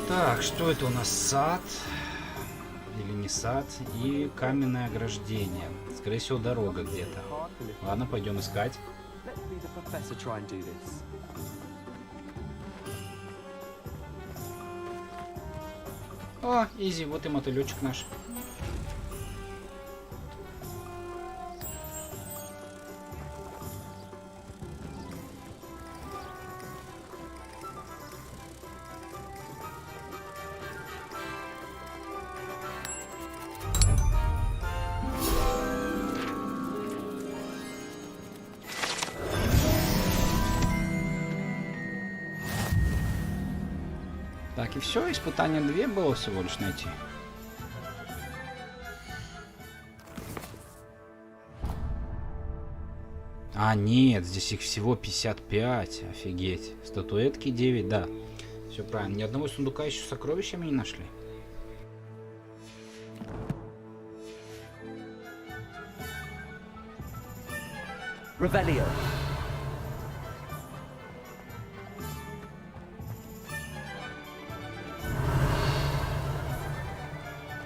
Так, что это у нас? Сад. Или не сад. И каменное ограждение. Скорее всего, дорога где-то. Ладно, пойдем искать. О, изи, вот и мотылечек наш. Так, и все, испытание 2 было всего лишь найти. А, нет, здесь их всего 55. Офигеть. Статуэтки 9, да. Все правильно. Ни одного сундука еще с сокровищами не нашли. Revelio.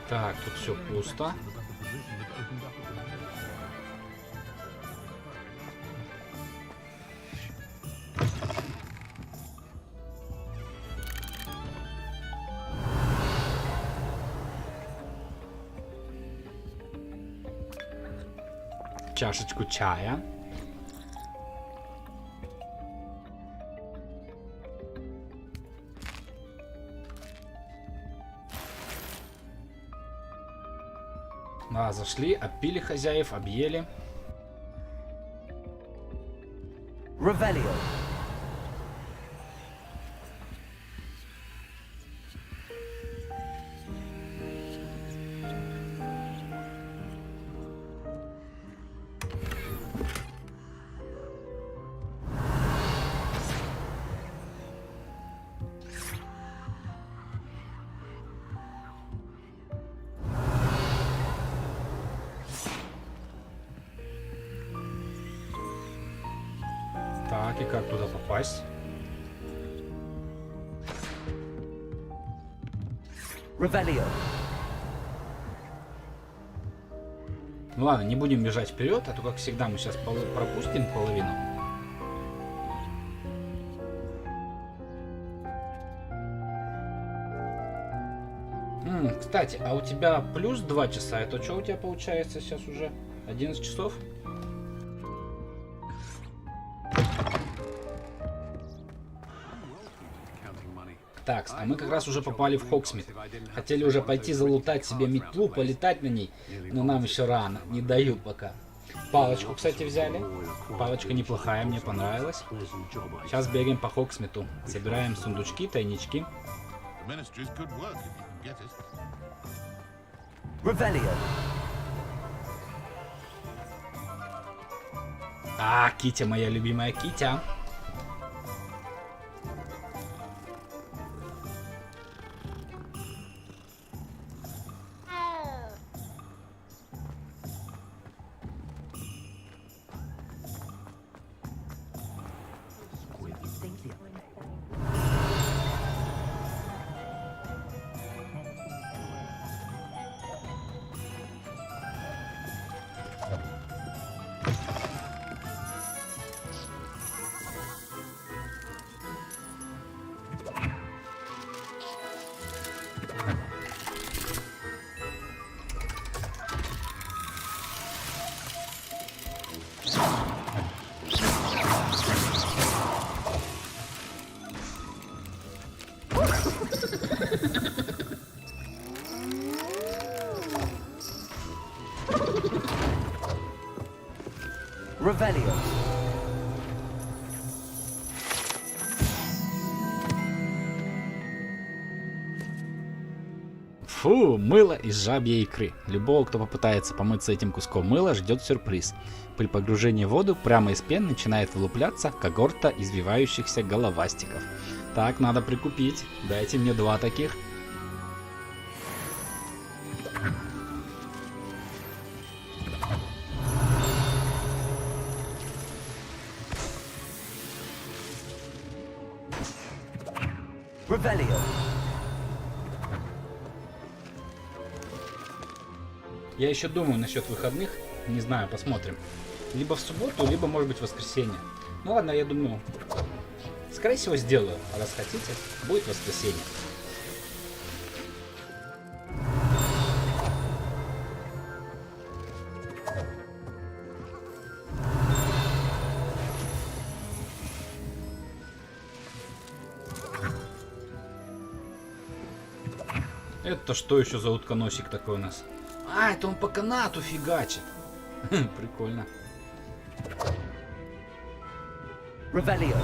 Так, тут все пусто. Чашечку чая. Да, зашли, опили хозяев, объели. Revelio. Так, и как туда попасть? Revelio. Ну ладно, не будем бежать вперед, а то, как всегда, мы сейчас пропустим половину. Кстати, а у тебя плюс 2 часа, это что у тебя получается сейчас уже? 11 часов? Так, а мы как раз уже попали в Хогсмит. Хотели уже пойти залутать себе метлу, полетать на ней, но нам еще рано, не дают пока. Палочку, кстати, взяли. Палочка неплохая, мне понравилась. Сейчас бегаем по Хогсмиту, собираем сундучки, тайнички. Revelio. А, Китя, моя любимая Китя. Revelio. Фу, мыло из жабьей икры. Любого, кто попытается помыться этим куском мыла, ждет сюрприз. При погружении в воду прямо из пен начинает вылупляться когорта извивающихся головастиков. Так, надо прикупить. Дайте мне 2 таких. Revelio. Я еще думаю насчет выходных, не знаю, посмотрим. Либо в субботу, либо, может быть, в воскресенье. Ну ладно, я думаю, скорее всего, сделаю. А раз хотите, будет воскресенье. Это что еще за утконосик такой у нас? А, это он по канату фигачит. Прикольно. Revelio.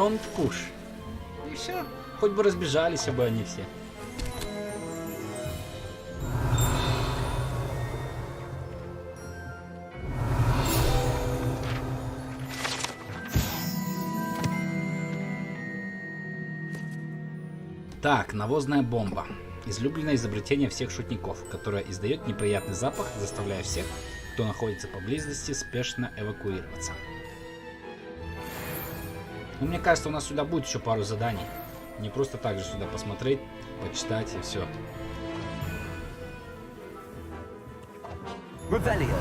Don't push. И все. Хоть бы разбежались бы они все. Так, навозная бомба. Излюбленное изобретение всех шутников, которое издает неприятный запах, заставляя всех, кто находится поблизости, спешно эвакуироваться. Ну, мне кажется, у нас сюда будет еще пару заданий. Не просто так же сюда посмотреть, почитать и все. Revelio.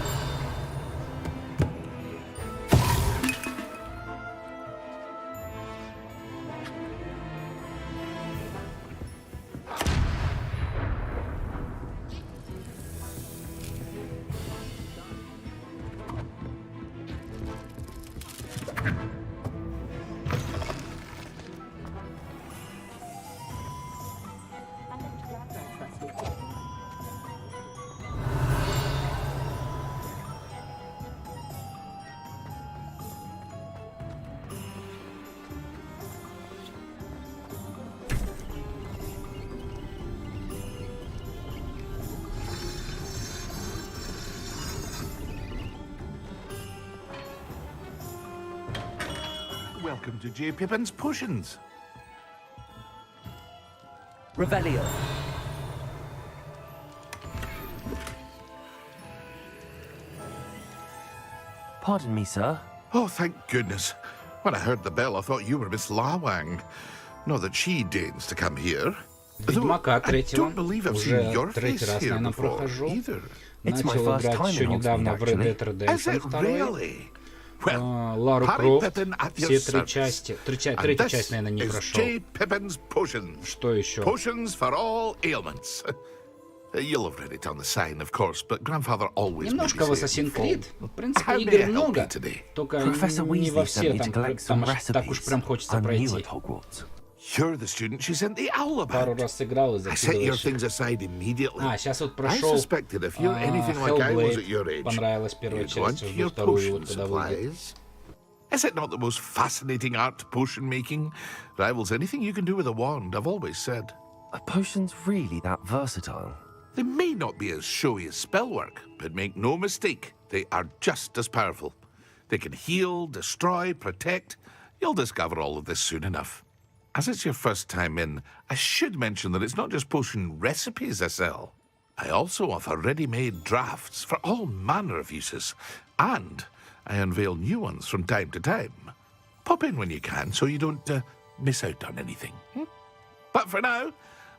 Welcome to J. Pippin's Potions. Revelio. Pardon me, sir. Oh, thank goodness. When I heard the bell, I thought you were Miss Lawang. Not that she deigns to come here. Ведьмака третьего. Уже третий раз, наверное, прохожу. It's my Начал first играть time еще in недавно Hogsmeade, в Red Dead actually. Redemption 2. Лару Крофт. Все три части. Третья часть, наверное, не прошел. Что еще? Potions for all ailments. You'll have read it on the sign, of course, but grandfather always Немножко в made me say it Assassin's before. Creed. В принципе, How may игр I help много. you today? Только Professor не во Weasley все sent me там, to collect some потому что так уж recipes. прям хочется I'm new пройти. at Hogwarts. You're the student she sent the owl Пару about. раз сыграл и I set your закидываешь. things aside immediately. Сейчас вот I прошел suspected if you're anything like I was at your Hellblade. age, Понравилась первая you'd go часть, into жду your вторую, potion вот когда выйдет. supplies. Is it not the most fascinating art, potion making? Rivals anything you can do with a wand, I've always said. Are potions really that versatile? They may not be as showy as spellwork, but make no mistake, they are just as powerful. They can heal, destroy, protect. You'll discover all of this soon enough. As it's your first time in, I should mention that it's not just potion recipes I sell. I also offer ready-made drafts for all manner of uses, and I unveil new ones from time to time. Pop in when you can so you don't miss out on anything. But for now,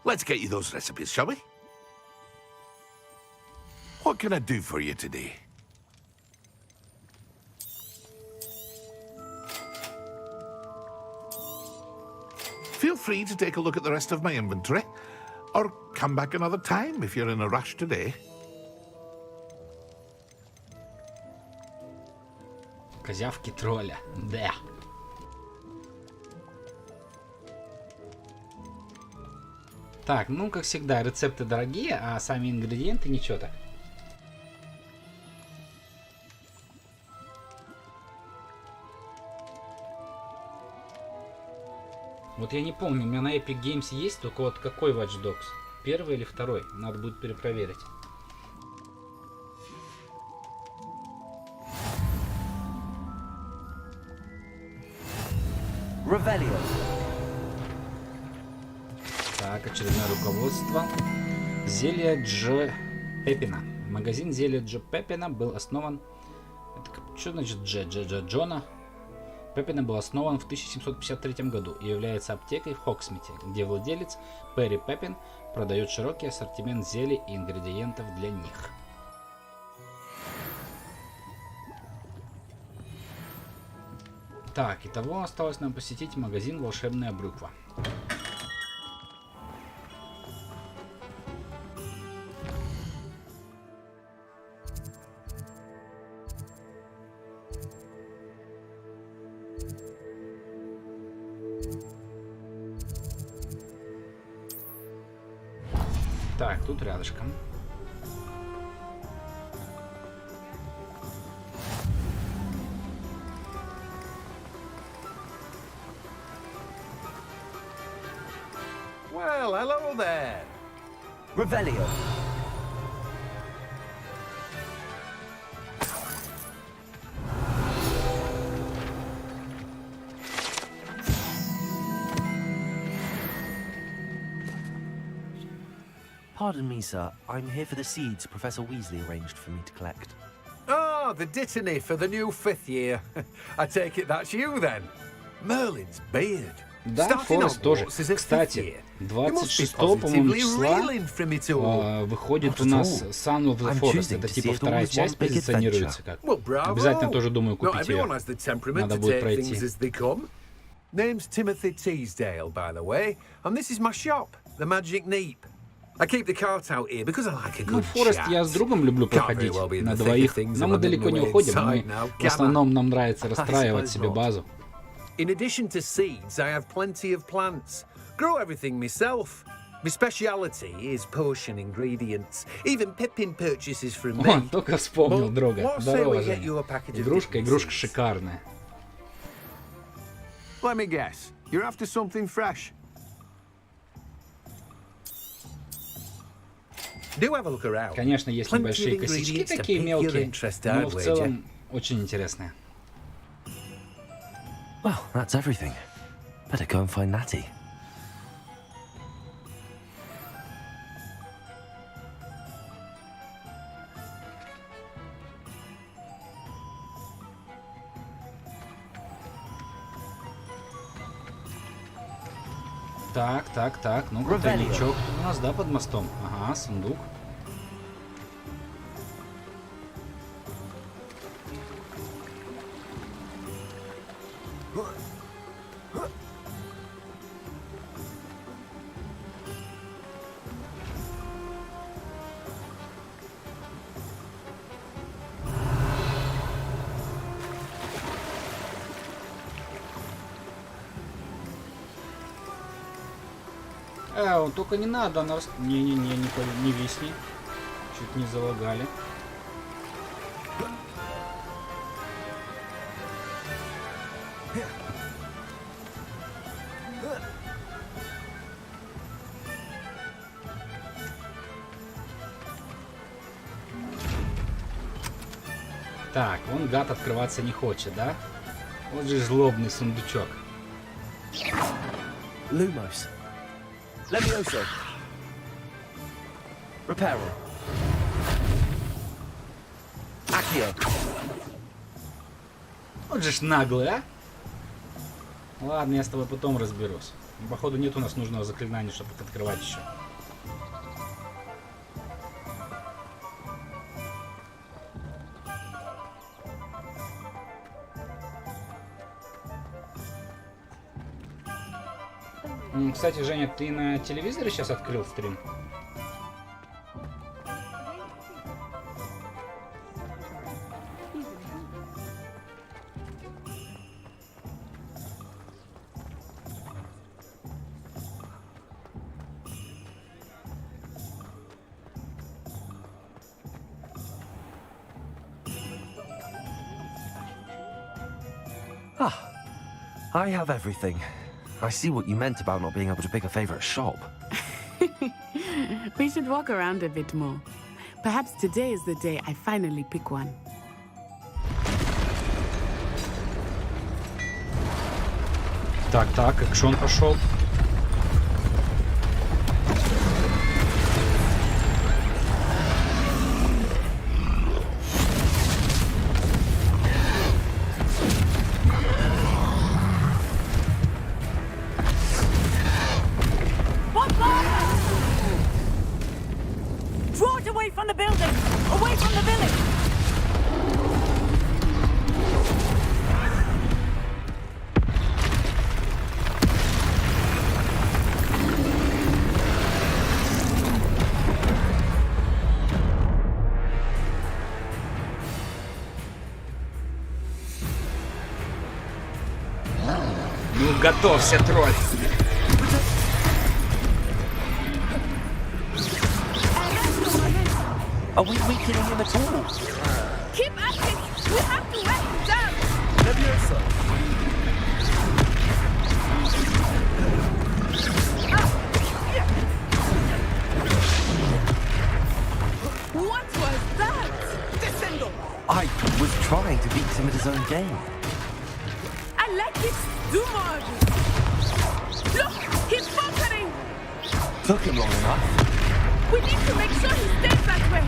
let's get you those recipes, shall we? What can I do for you today? Feel free to take a look at the rest of my inventory, or come back another time if you're in a rush today. Козявки тролля. Да. Так, ну, как всегда, рецепты дорогие, а сами ингредиенты ничего так. Вот я не помню, у меня на Epic Games есть, только вот какой Watch Dogs? Первый или второй? Надо будет перепроверить. Revelio. Так, очередное руководство. Зелье Дж. Пеппина. Магазин зелья Дж. Пеппина был основан... Что значит Джона? Пеппина был основан в 1753 году и является аптекой в Хогсмите, где владелец Перри Пеппин продает широкий ассортимент зелий и ингредиентов для них. Так, итого осталось нам посетить магазин «Волшебная брюква». Так, тут рядышком. Well, hello there. Revelio. Pardon me, sir. I'm here for the seeds Professor Weasley arranged for me to collect. Ah, the dittany for the new 5th year. I take it that's you then. Merlin's beard. Да, Starting Форест тоже. Hogwarts as a 5th Кстати, year. 26 You must be по-моему, positively числа reeling from it all. выходит Not у at нас all. Son of the I'm Forest. choosing Это to типа see it all вторая as one часть big позиционируется adventure. как. Well, bravo. Обязательно тоже думаю Not купить ее. everyone has the temperament Надо to будет take things пройти. as they come. Name's Timothy Teasdale, by the way, and this is my shop, the Magic Neep. I keep the cart out here because I like a Ну, good Форест chat. я с другом люблю Can't very проходить well be in на the thick of двоих, things но if мы I'm далеко in не the way уходим. inside Мы now. в основном нам нравится расстраивать suppose себе not. базу. In addition to seeds, I have plenty of plants. Grow everything myself. My speciality is potion ingredients. Even Pippin purchases from me. О, только вспомнил But друга. what say Здорово, we get you Женя. a package of Игрушка different seeds? шикарная. Let me guess. You're after something fresh. Do have a look around. Конечно, есть Plenty небольшие of косячки ingredients to такие pique your мелкие, interest, но I'd в wager. целом очень интересные. Well, that's everything. Better go and find Natty. Так. Ну-ка, тайничок у нас, да, под мостом? Ага, сундук. Только не надо нас... Не висни. Чуть не залагали. Так, он, гад, открываться не хочет, да? Вот же злобный сундучок. Lumos. Levioso. Reparo. Accio. Вот же ж наглый, а? Ладно, я с тобой потом разберусь. Походу нет у нас нужного заклинания, чтобы их открывать еще. Кстати, Женя, ты на телевизоре сейчас открыл стрим? I have everything. I see what you meant about not being able to pick a favorite shop. We should walk around a bit more. Perhaps today is the day I finally pick one. Так, экшон пошел. Draw it away from the building! Away from the village! Ну, готовься, тролль. Are we weakening him at all? Keep acting! We have to let him down! Levioso. makes him at his own game. Alexis, do more of it. Look, he's faltering. Took him long enough. We need to make sure he stays that way.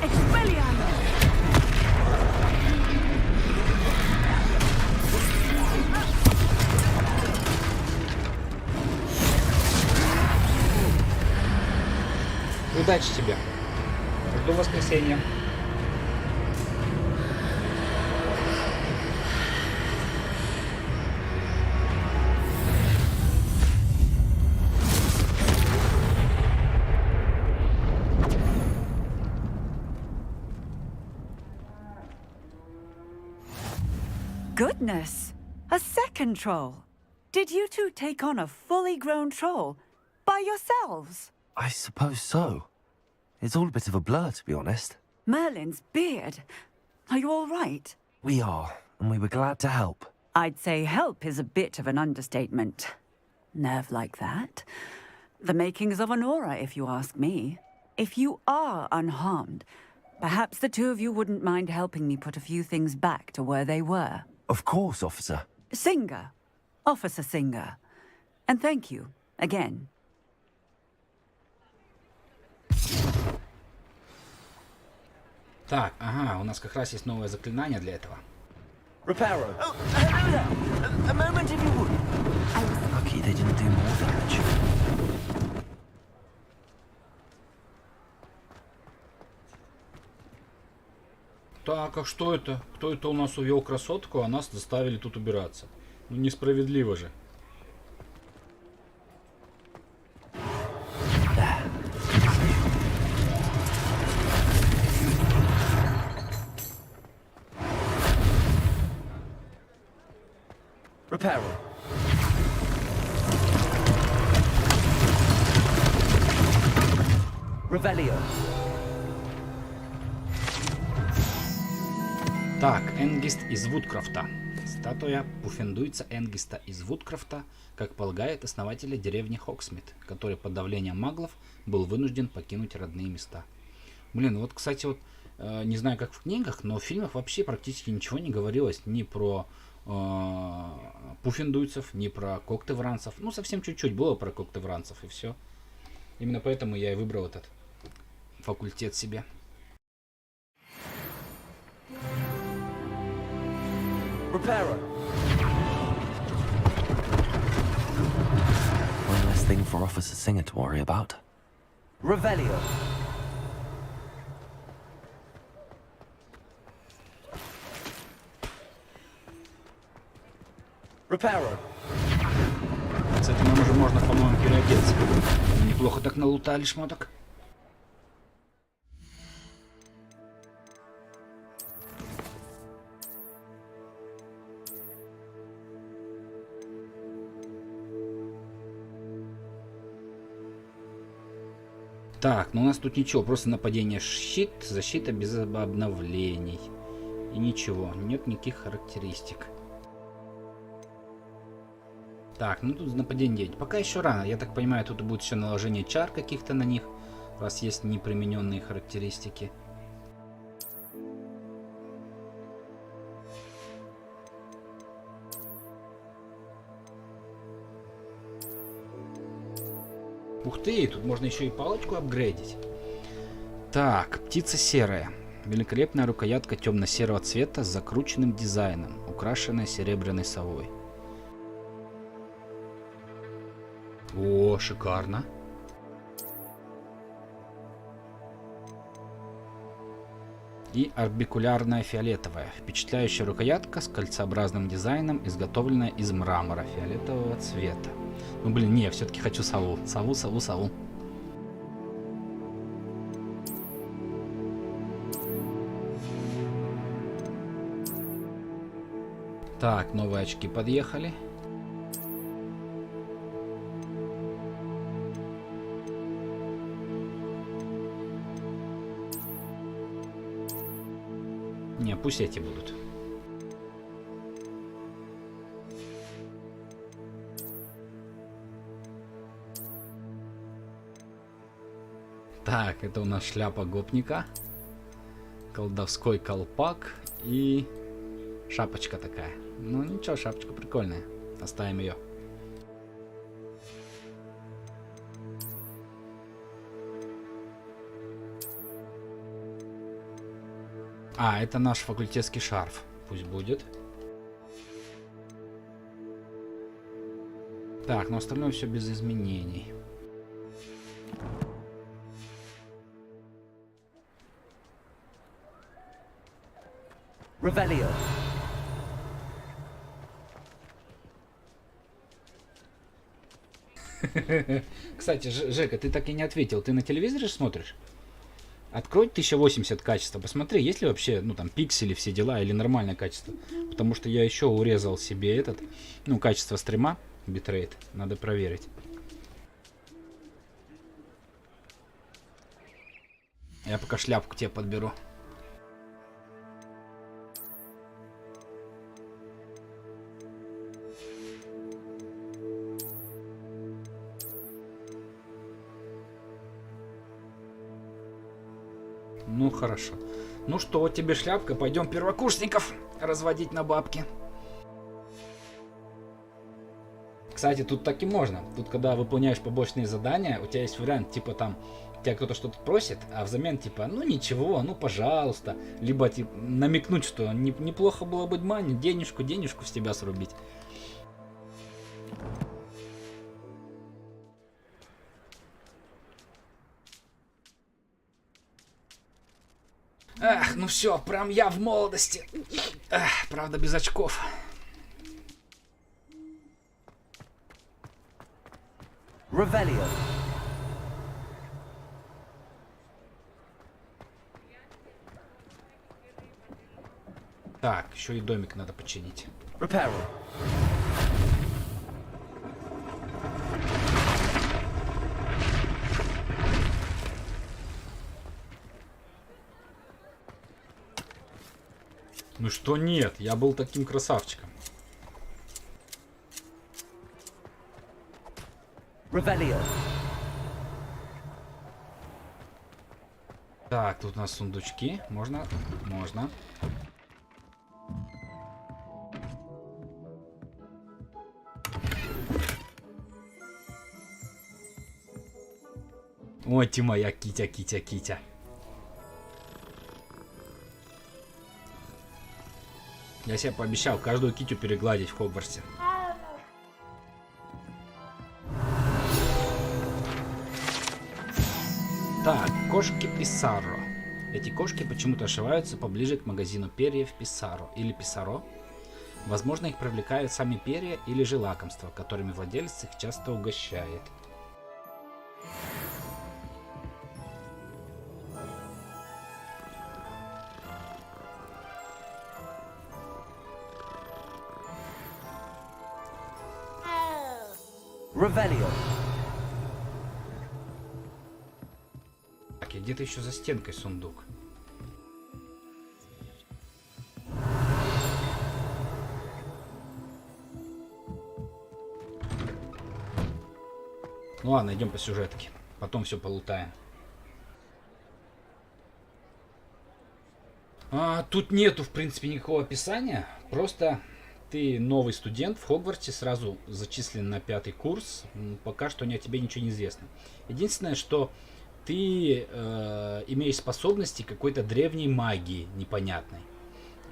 Expelliarmus. Удачи тебе. Жду воскресенья. Goodness, a second troll. Did you two take on a fully grown troll by yourselves? I suppose so. It's all a bit of a blur, to be honest. Merlin's beard. Are you all right? We are, and we were glad to help. I'd say help is a bit of an understatement. Nerve like that. The makings of an aura, if you ask me. If you are unharmed, perhaps the two of you wouldn't mind helping me put a few things back to where they were. Of course, officer. Singer. Officer Singer. And thank you, again. Так, ага, у нас как раз есть новое заклинание для этого. Reparo. Oh, hello there. A moment if you would. I was lucky they didn't do more damage. Так, а что это? Кто это у нас увел красотку, а нас заставили тут убираться? Ну несправедливо же. Reparo. Revelio. Так, Энгист из Вудкрафта. Статуя пуффендуйца Энгиста из Вудкрафта, как полагает основателя деревни Хоксмит, который под давлением маглов был вынужден покинуть родные места. Блин, вот, кстати, вот, не знаю, как в книгах, но в фильмах вообще практически ничего не говорилось ни про пуффендуйцев, ни про когтевранцев. Ну, совсем чуть-чуть было про когтевранцев, и все. Именно поэтому я и выбрал этот факультет себе. Reparo. One less thing for Officer Singer to worry about. Revelio. Reparo. Кстати, нам уже можно, по-моему, переодеться. Неплохо так налутали шмоток. Так, ну у нас тут ничего, просто нападение, щит, защита без обновлений. И ничего, нет никаких характеристик. Так, ну тут нападение 9. Пока еще рано, я так понимаю, тут будет еще наложение чар каких-то на них, раз есть непримененные характеристики. Ух ты, тут можно еще и палочку апгрейдить. Так, птица серая. Великолепная рукоятка темно-серого цвета с закрученным дизайном, украшенная серебряной совой. О, шикарно. И орбикулярная фиолетовая. Впечатляющая рукоятка с кольцеобразным дизайном, изготовленная из мрамора фиолетового цвета. Ну блин, не, я все-таки хочу сову. Сову. Так, новые очки подъехали. Не, пусть эти будут. Так, это у нас шляпа гопника. Колдовской колпак и шапочка такая. Ну ничего, шапочка прикольная. Оставим ее. А, это наш факультетский шарф. Пусть будет. Так, но остальное все без изменений. Revelio. Кстати, Жека, ты так и не ответил. Ты на телевизоре смотришь? Открой 1080 качество. Посмотри, есть ли вообще, ну там, пиксели, все дела, или нормальное качество. Потому что я еще урезал себе этот, ну, качество стрима, битрейт. Надо проверить. Я пока шляпку тебе подберу. Ну хорошо. Ну что, вот тебе шляпка. Пойдем первокурсников разводить на бабки. Кстати, тут так и можно. Тут, когда выполняешь побочные задания, у тебя есть вариант, типа там, тебя кто-то что-то просит, а взамен типа, ну ничего, ну пожалуйста. Либо типа намекнуть, что неплохо было бы мане, денежку с тебя срубить. Ах, ну все, прям я в молодости. Ах, правда, без очков. Revelio. Так, еще и домик надо починить. Reparo. Ну что нет, я был таким красавчиком. Revelio. Так, тут у нас сундучки. Можно? Можно. Ой, ты моя Китя. Я себе пообещал каждую Китю перегладить в Хогвартсе. Так, кошки Писаро. Эти кошки почему-то ошиваются поближе к магазину перьев Писаро или Писаро. Возможно, их привлекают сами перья или же лакомства, которыми владелец их часто угощает. Revelio. Так, и где-то еще за стенкой сундук. Ну ладно, идем по сюжетке. Потом все полутаем. Тут нету, в принципе, никакого описания. Просто ты новый студент в Хогвартсе, сразу зачислен на 5-й курс. Пока что о тебе ничего не известно. Единственное, что ты имеешь способности какой-то древней магии непонятной.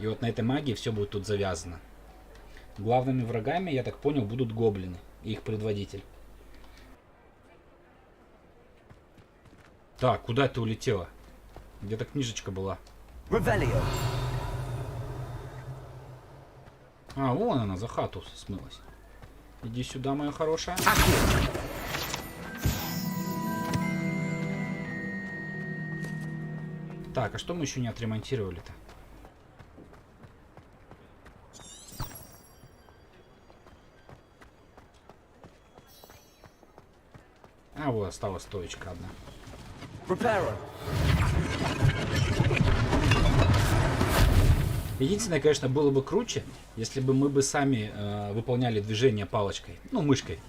И вот на этой магии все будет тут завязано. Главными врагами, я так понял, будут гоблины и их предводитель. Так, куда ты улетела? Где-то книжечка была. Revelio. А, вон она, за хату смылась. Иди сюда, моя хорошая. Так, а что мы еще не отремонтировали-то? А, вот осталась стоечка одна. Reparo. Единственное, конечно, было бы круче, если бы мы бы сами выполняли движение палочкой, ну, мышкой.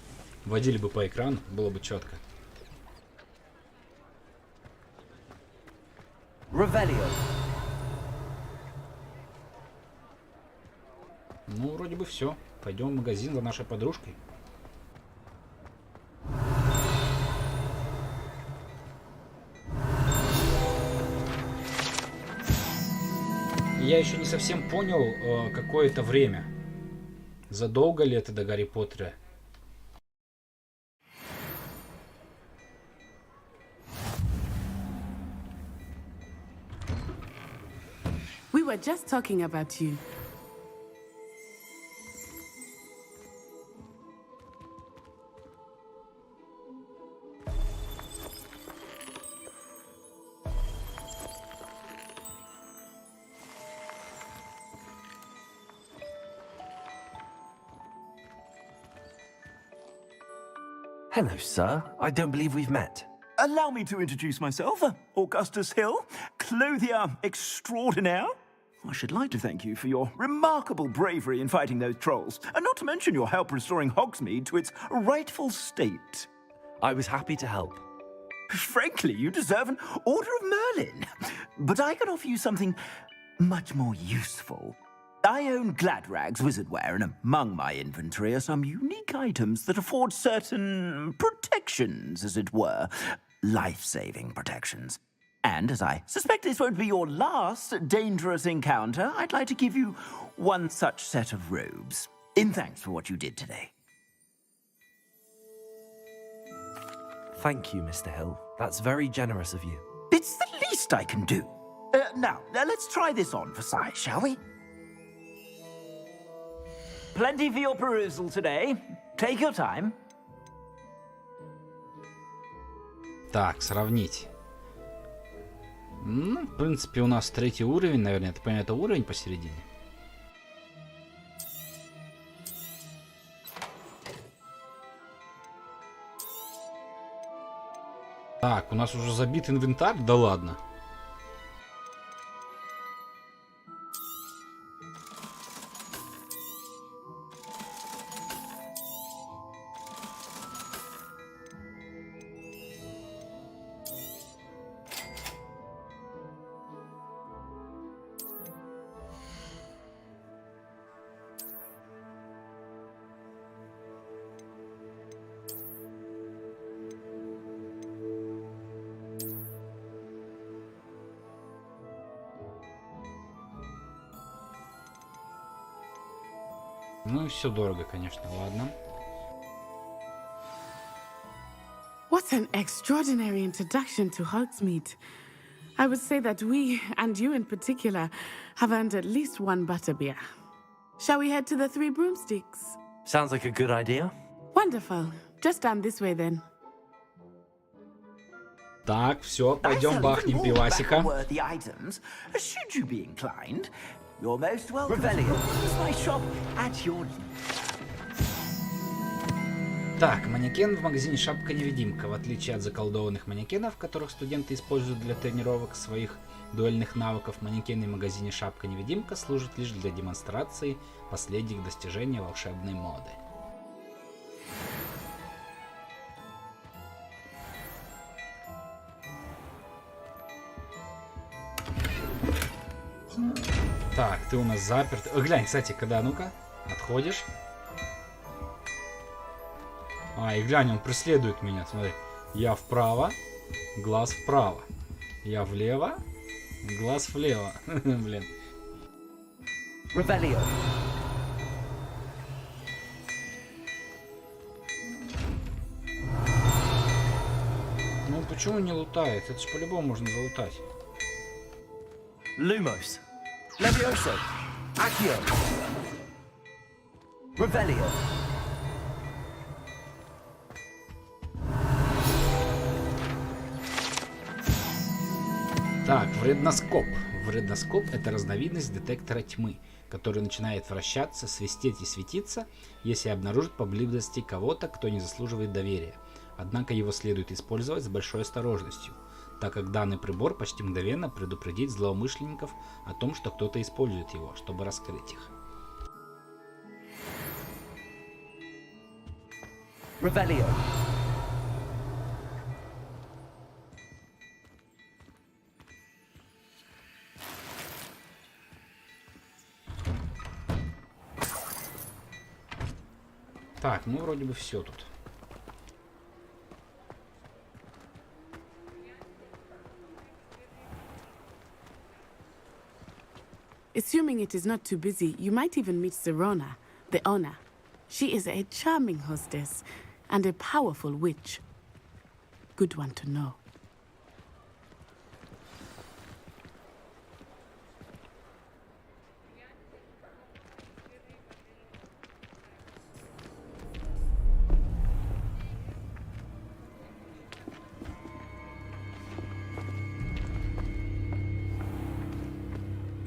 Водили бы по экрану, было бы четко. Revelio. Ну, вроде бы все. Пойдем в магазин за нашей подружкой. Я еще не совсем понял, какое это время. Задолго ли это до Гарри Поттера? We were just talking about you. Hello, sir. I don't believe we've met. Allow me to introduce myself, Augustus Hill, clothier extraordinaire. I should like to thank you for your remarkable bravery in fighting those trolls, and not to mention your help restoring Hogsmeade to its rightful state. I was happy to help. Frankly, you deserve an Order of Merlin. But I can offer you something much more useful. I own Gladrag's wizardware, and among my inventory are some unique items that afford certain protections, as it were. Life-saving protections. And as I suspect this won't be your last dangerous encounter, I'd like to give you one such set of robes, in thanks for what you did today. Thank you, Mr. Hill. That's very generous of you. It's the least I can do. Now, let's try this on for size, shall we? Plenty for your perusal today. Take your time. Так, сравнить. Ну, в принципе, у нас 3-й уровень, наверное. Это, понятно, уровень посередине. Так, у нас уже забит инвентарь? Да ладно. Ну и все дорого, конечно, ладно. What an extraordinary introduction to Hogsmeade. I would say that we, and you in particular, have earned at least one butterbeer. Shall we head to the Three Broomsticks? Sounds like a good idea. Wonderful. Just down this way then. Так, все, пойдем бахнем пивасика. Should you be inclined, you're most welcome. Use my shop at your Так, манекен в магазине «Шапка-невидимка». В отличие от заколдованных манекенов, которых студенты используют для тренировок своих дуэльных навыков, манекены в магазине «Шапка-невидимка» служат лишь для демонстрации последних достижений волшебной моды. Так, ты у нас заперт. Глянь, кстати, когда, ну-ка, отходишь. А, и глянь, он преследует меня, смотри. Я вправо, глаз вправо. Я влево, глаз влево. Блин. Rebellion. Ну почему не лутает? Это ж по-любому можно залутать. Lumos. Levioso. Accio. Rebellion. Так, вредноскоп. Вредноскоп — это разновидность детектора тьмы, который начинает вращаться, свистеть и светиться, если обнаружит поблизости кого-то, кто не заслуживает доверия. Однако его следует использовать с большой осторожностью, так как данный прибор почти мгновенно предупредит злоумышленников о том, что кто-то использует его, чтобы раскрыть их. Rebellion. ну вроде бы все тут. Assuming it is not too busy, you might even meet Sirona, the owner. She is a charming hostess and a powerful witch. Good one to know.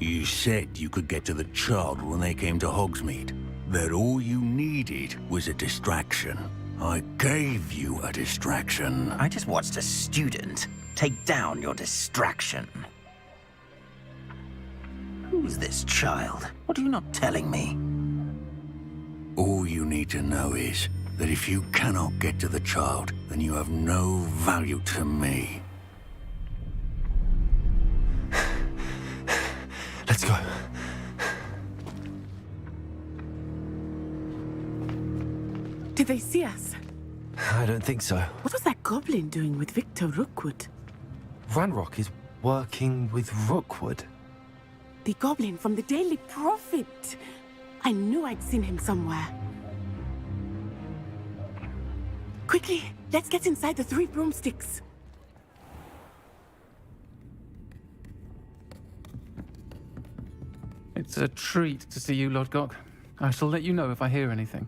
You said you could get to the child when they came to Hogsmeade. That all you needed was a distraction. I gave you a distraction. I just watched a student take down your distraction. Who's this child? What are you not telling me? All you need to know is that if you cannot get to the child, then you have no value to me. Let's go. Did they see us? I don't think so. What was that goblin doing with Victor Rookwood? Ranrock is working with Rookwood. The goblin from the Daily Prophet. I knew I'd seen him somewhere. Quickly, let's get inside the 3 broomsticks. It's a treat to see you, Lord Gok. I shall let you know if I hear anything.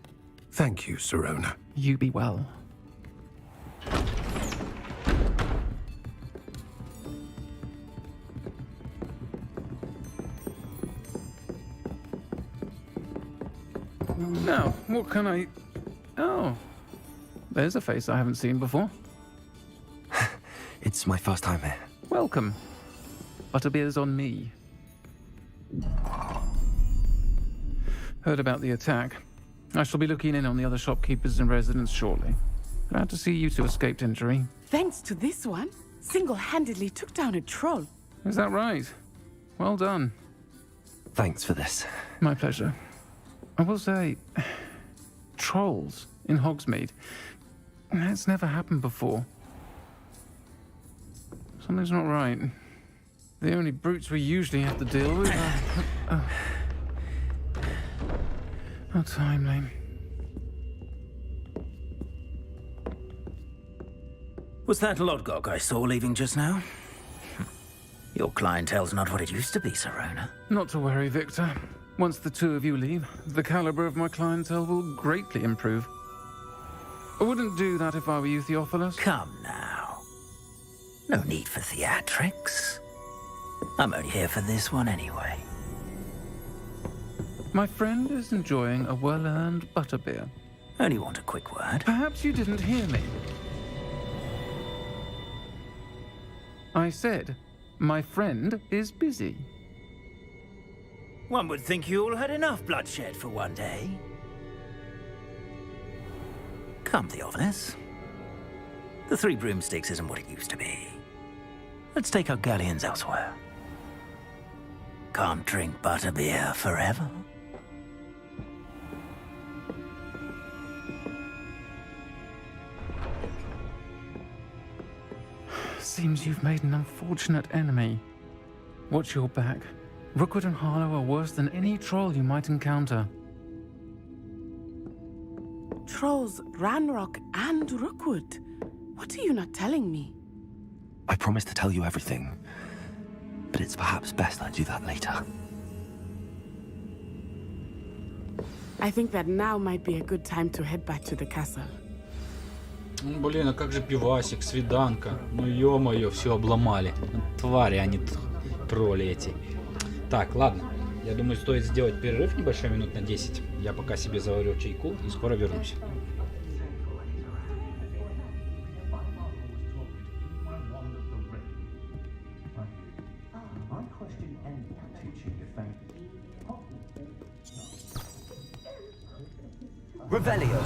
Thank you, Sirona. You be well. Now, what can I... Oh, there's a face I haven't seen before. It's my first time here. Welcome. Butterbeer's on me. Heard about the attack. I shall be looking in on the other shopkeepers and residents shortly. Glad to see you two escaped injury. Thanks to this one, single-handedly took down a troll. Is that right? Well done. Thanks for this. My pleasure. I will say, trolls in Hogsmeade. That's never happened before. Something's not right. The only brutes we usually have to deal with are... How timely. Was that Lodgok I saw leaving just now? Your clientele's not what it used to be, Sirona. Not to worry, Victor. Once the 2 of you leave, the caliber of my clientele will greatly improve. I wouldn't do that if I were you, Theophilus. Come now. No need for theatrics. I'm only here for this one anyway. My friend is enjoying a well-earned butterbeer. Only want a quick word. Perhaps you didn't hear me. I said, my friend is busy. One would think you all had enough bloodshed for one day. Come, Theophilus. The 3 broomsticks isn't what it used to be. Let's take our galleons elsewhere. Can't drink butterbeer forever. Seems you've made an unfortunate enemy. Watch your back. Rookwood and Harlow are worse than any troll you might encounter. Trolls, Ranrock, and Rookwood. What are you not telling me? I promise to tell you everything, but it's perhaps best I do that later. I think that now might be a good time to head back to the castle. Блин, а как же пивасик, свиданка? Ну ё-моё, все обломали. Твари, они тролли эти. Так, ладно. Я думаю, стоит сделать перерыв небольшой, минут на 10. Я пока себе заварю чайку и скоро вернусь. Revelio.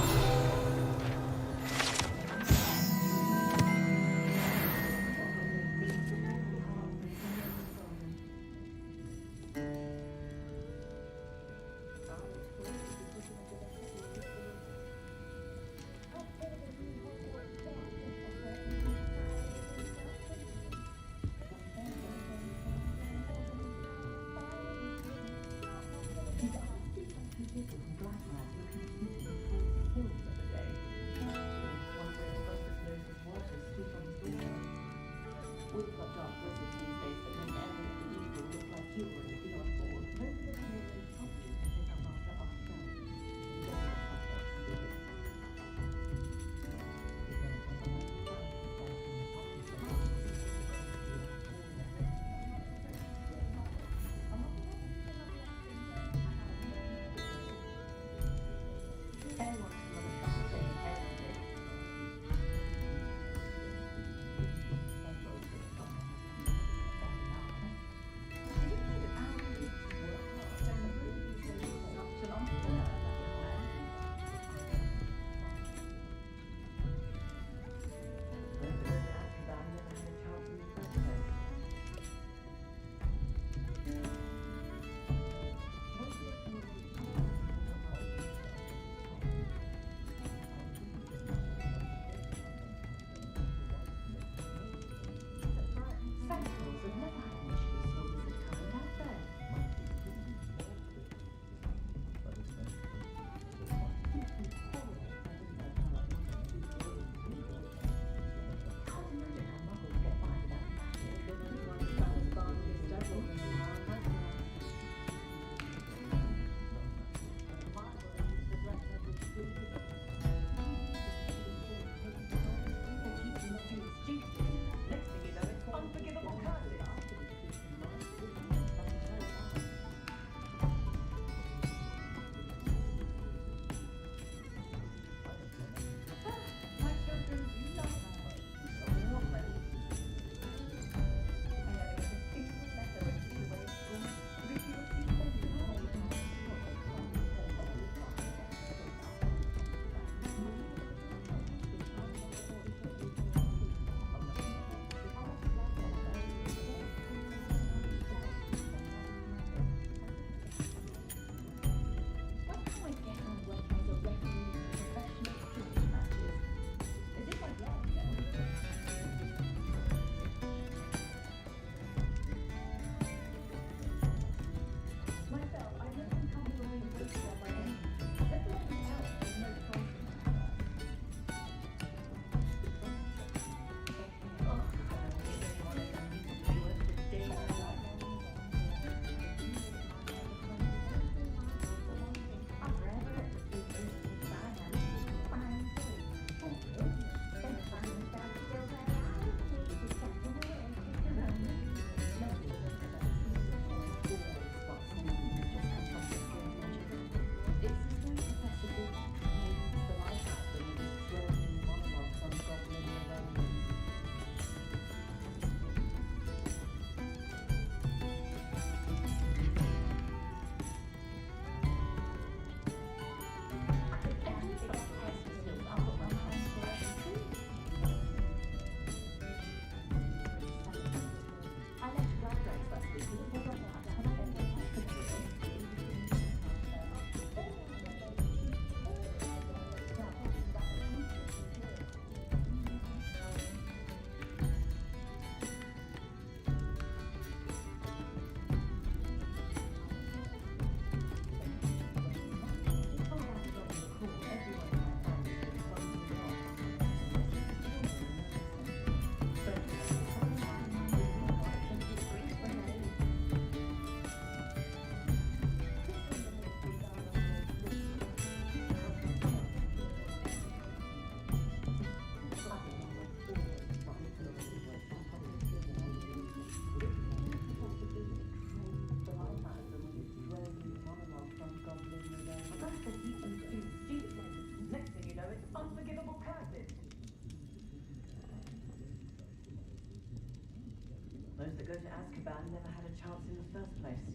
Those that go to Azkaban never had a chance in the first place.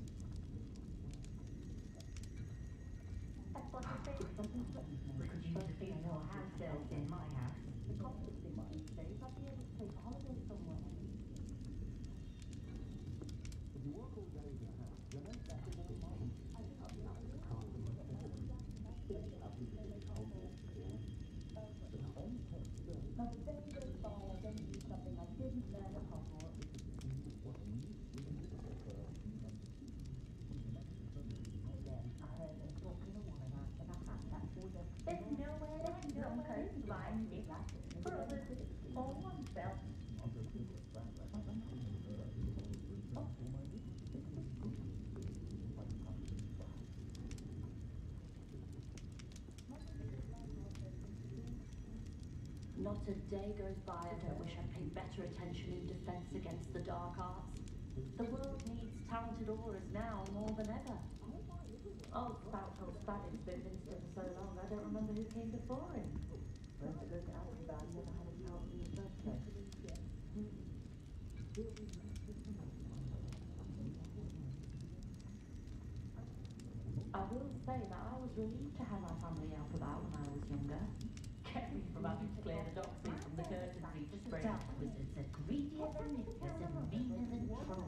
Because you used to feed your house elves in my house. The conflict in my days, I'd be able to take a holiday somewhere. If you work all day in your house, you're no better than mine. Now the day goes by, I don't do something I didn't learn at Hogwarts. I heard them talking a woman out in a hat that was a... There's nowhere to blind Nick for others or oneself. Not a day goes by I don't wish I'd paid better attention in defense against the dark arts. The world needs talented aurors now more than ever. Old Spouthold Spavin's been minister for so long, I don't remember who came before him. Those that go to Azkaban never had a chance in the first place. I will say that I was relieved to have our family out about when I was younger. Kept me from having to clear the doxy from the curtains each spring. Dark wizards are greedier than nippers and meaner than trolls.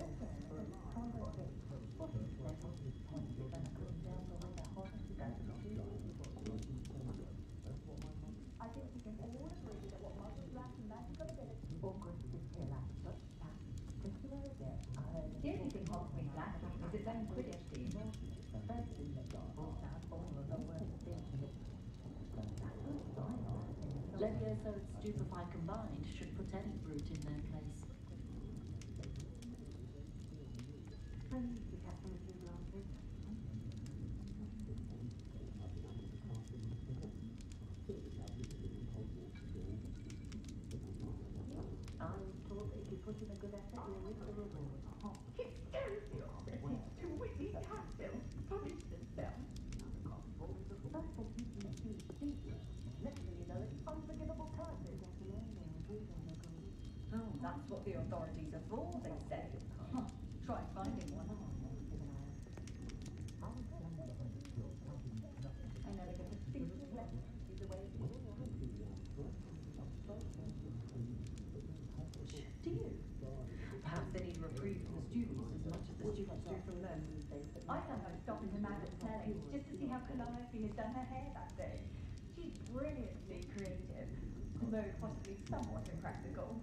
I think we can all agree that what Muggles lack in magical ability, Hogwarts is still at such fast. The only thing Hogwarts lacks is its own Quidditch team. Levioso and Stupefy combined should put any brute in their place. I was told that if you put in a good effort, you'll reap the reward. To Whitney Castle, published themselves. Next thing you know, it's unforgivable characters. Oh, that's what the authorities are for, they say. Huh. Try finding one. I never get a single lesson in the way of Do you? Perhaps they need a reprieve from the students as much as the students do from them. I found her stopping the Madam's telly just to see how Calliope has done her hair that day. She's brilliantly creative, although possibly somewhat impractical.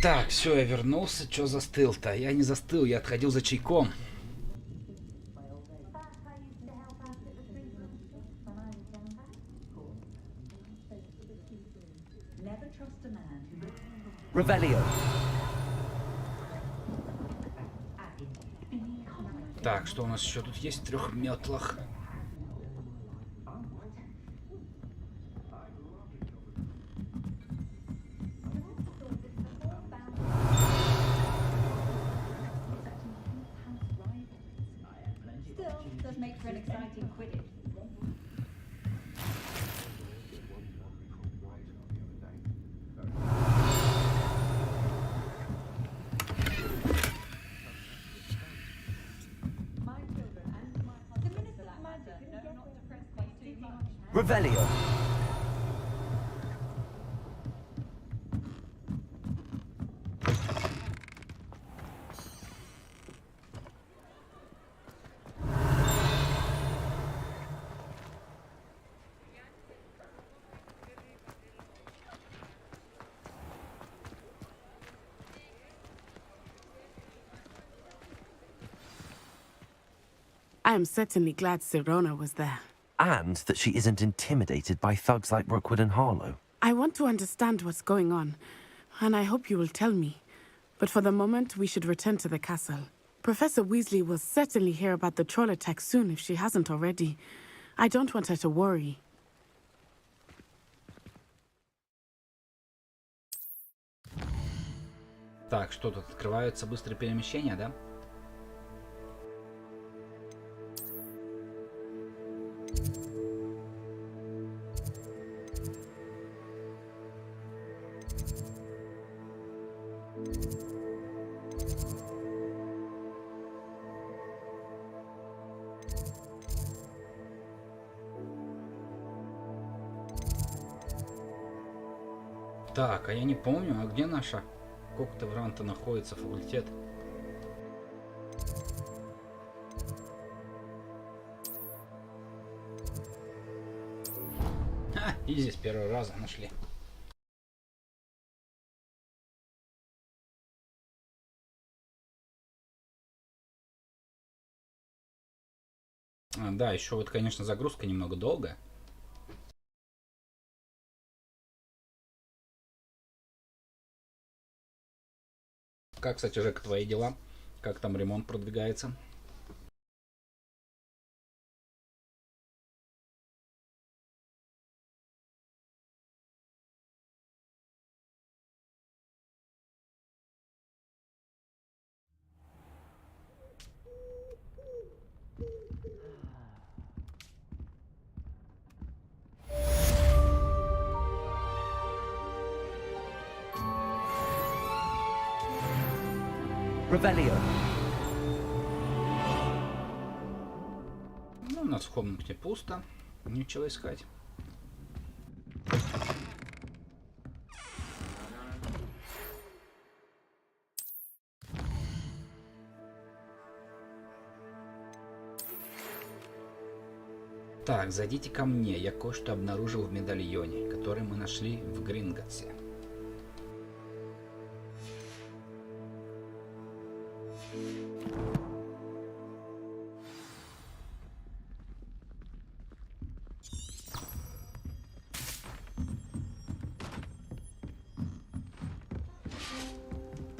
Так, все, я вернулся. Чё застыл-то? Я не застыл, я отходил за чайком. Revelio. Так, что у нас еще тут есть в 3 метлах? Still, does make for an exciting Quidditch. Revelio. I am certainly glad Sirona was there. And that she isn't intimidated by thugs like Rookwood and Harlow. I want to understand what's going on, and I hope you will tell me. But for the moment, we should return to the castle. Professor Weasley will certainly hear about the troll attack soon if she hasn't already. I don't want her to worry. Так, что тут? Открываются быстрые перемещения, да? Так, а я не помню, а где наша Коктевранта находится, факультет? Ха, и здесь первый раз нашли. Да, еще вот, конечно, загрузка немного долгая. Как, кстати, Жека, твои дела? Как там ремонт продвигается? Revelio. Ну, у нас в комнате пусто. Нечего искать. Так, зайдите ко мне. Я кое-что обнаружил в медальоне, который мы нашли в Гринготсе.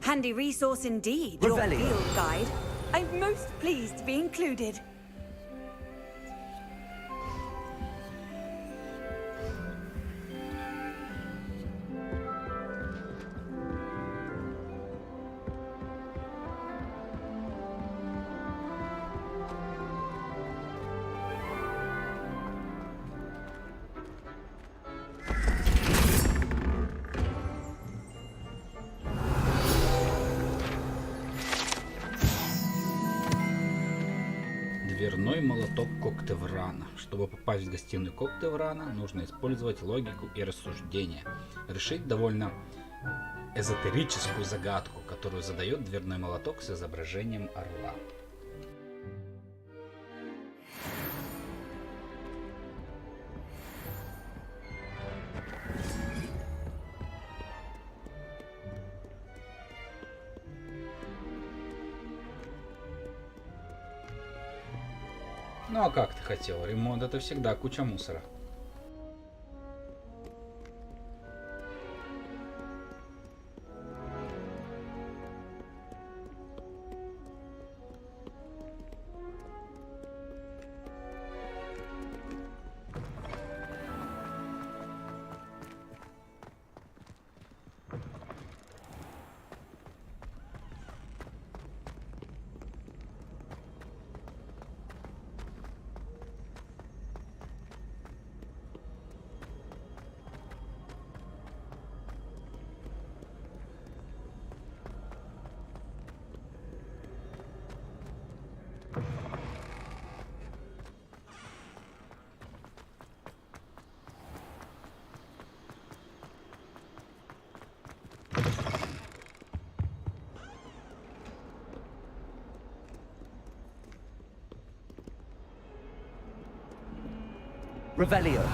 Handy resource indeed, your field guide. I'm most pleased to be included. Дверной молоток Коктеврана. Чтобы попасть в гостиную Коктеврана, нужно использовать логику и рассуждение. Решить довольно эзотерическую загадку, которую задает дверной молоток с изображением орла. Ну а как ты хотел? Ремонт — это всегда куча мусора. Revelio.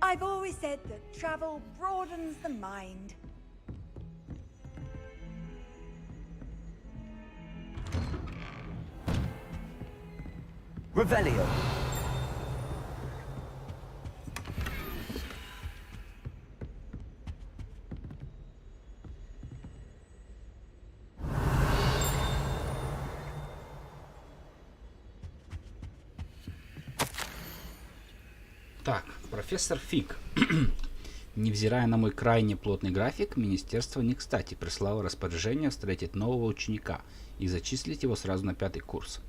I've always said that travel broadens the mind. Revelio. Так, профессор Фиг. Невзирая на мой крайне плотный график, министерство не кстати прислало распоряжение встретить нового ученика и зачислить его сразу на 5-й курс.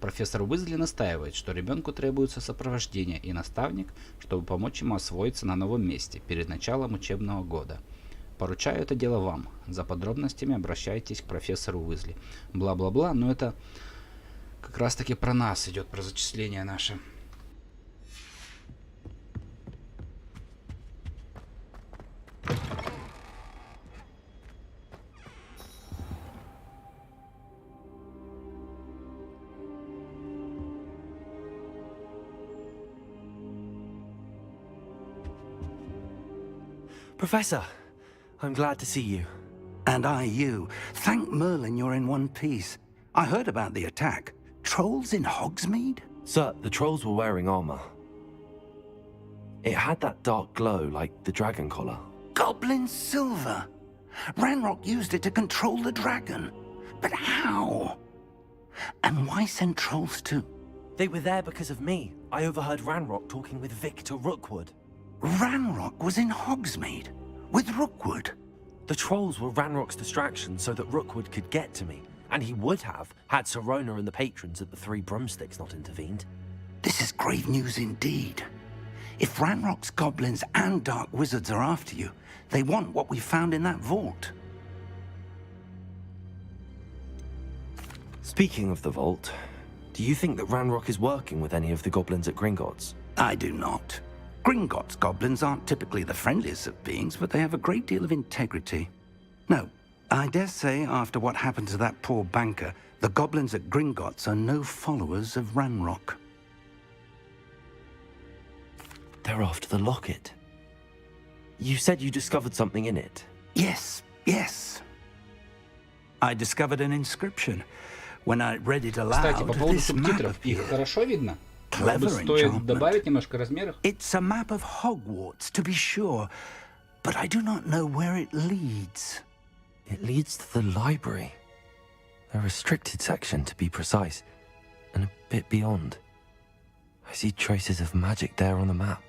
Профессор Уизли настаивает, что ребенку требуется сопровождение и наставник, чтобы помочь ему освоиться на новом месте перед началом учебного года. Поручаю это дело вам. За подробностями обращайтесь к профессору Уизли. Бла-бла-бла, но это как раз таки про нас идет, про зачисление наше. Professor, I'm glad to see you. And I you. Thank Merlin you're in one piece. I heard about the attack. Trolls in Hogsmeade? Sir, the trolls were wearing armor. It had that dark glow like the dragon collar. Goblin silver. Ranrock used it to control the dragon. But how? And why send trolls too? They were there because of me. I overheard Ranrock talking with Victor Rookwood. Ranrock was in Hogsmeade? With Rookwood? The trolls were Ranrock's distraction so that Rookwood could get to me. And he would have, had Sirona and the patrons at the Three Broomsticks not intervened. This is grave news indeed. If Ranrock's goblins and dark wizards are after you, they want what we found in that vault. Speaking of the vault, do you think that Ranrock is working with any of the goblins at Gringotts? I do not. Gringotts goblins aren't typically the friendliest of beings, but they have a great deal of integrity. No, I dare say after what happened to that poor banker, the goblins at Gringotts are no followers of Ranrock. They're after the locket. You said you discovered something in it. Yes, yes. I discovered an inscription. When I read it aloud, Кстати, по поводу this map субтитров, их appeared. хорошо видно? Clever Может быть, стоит enchantment. добавить немножко размеров? It's a map of Hogwarts, to be sure, but I do not know where it leads. It leads to the library. A restricted section, to be precise, and a bit beyond. I see traces of magic there on the map.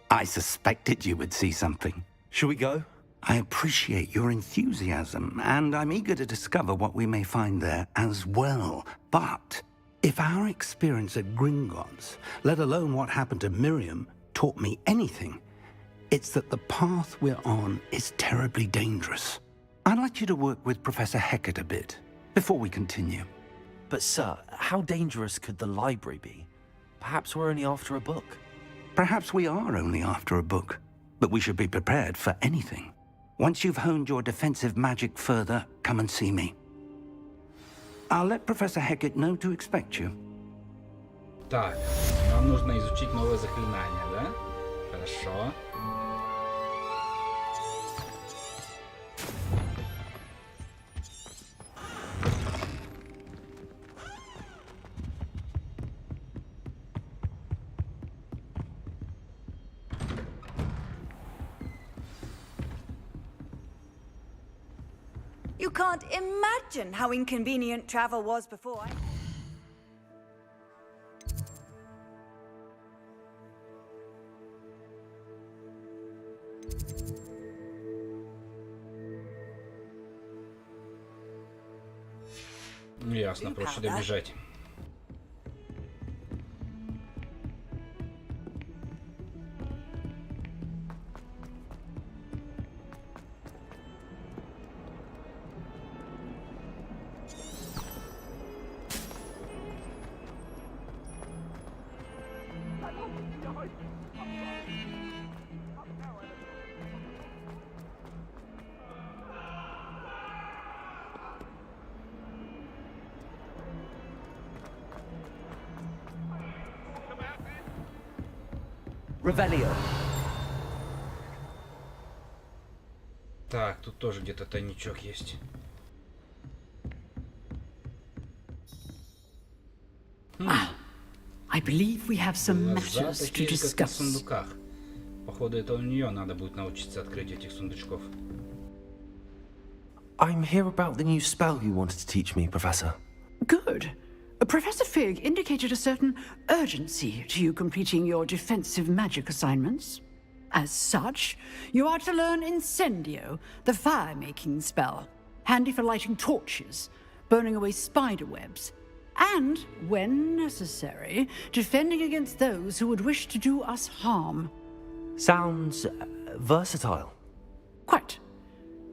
I suspected you would see something. Shall we go? I appreciate your enthusiasm, and I'm eager to discover what we may find there as well. But if our experience at Gringotts, let alone what happened to Miriam, taught me anything, it's that the path we're on is terribly dangerous. I'd like you to work with Professor Hecat a bit before we continue. But sir, how dangerous could the library be? Perhaps we're only after a book. Perhaps we are only after a book, but we should be prepared for anything. Once you've honed your defensive magic further, come and see me. I'll let Professor Hecat know to expect you. Так, нам нужно изучить новое заклинание, да? Хорошо. You can't imagine how inconvenient travel was before. Ясно, проще добежать. Revelio. Так, тут тоже где-то тайничок есть. I believe we have some matters to Запахи, как на discuss. сундуках. Походу, это у нее надо будет научиться открыть этих сундучков. I'm here about the new spell you wanted to teach me, Professor. Good. Professor Fig indicated a certain urgency to you completing your defensive magic assignments. As such, you are to learn Incendio, the fire-making spell, handy for lighting torches, burning away spider webs, and, when necessary, defending against those who would wish to do us harm. Sounds versatile. Quite.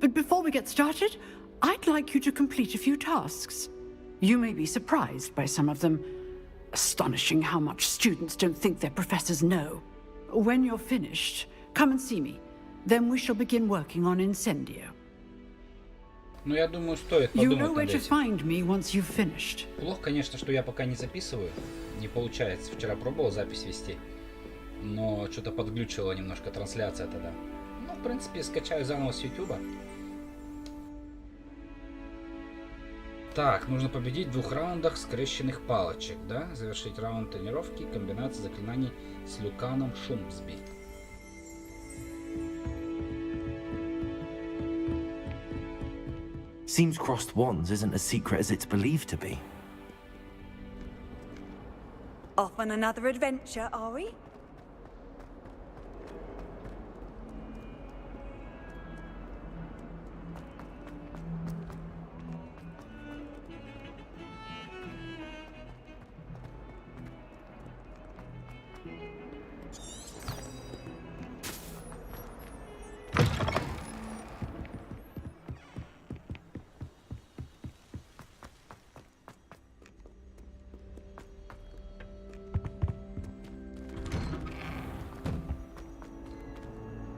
But before we get started, I'd like you to complete a few tasks. You may be surprised by some of them. Astonishing how much students don't think their professors know. When you're finished, come and see me. Then we shall begin working on Incendio. Ну, я думаю, стоит You подумать know where над to этим. find me once you've finished. Плохо, конечно, что я пока не записываю. Не получается. Вчера пробовал запись вести. Но что-то подглючила немножко трансляция тогда. Ну, в принципе, скачаю заново с YouTube. Так, нужно победить в 2 раундах скрещенных палочек, да? Завершить раунд тренировки, комбинации заклинаний с Люканом Шумсби. Seems crossed wands isn't as secret as it's believed to be. Off on another adventure, are we?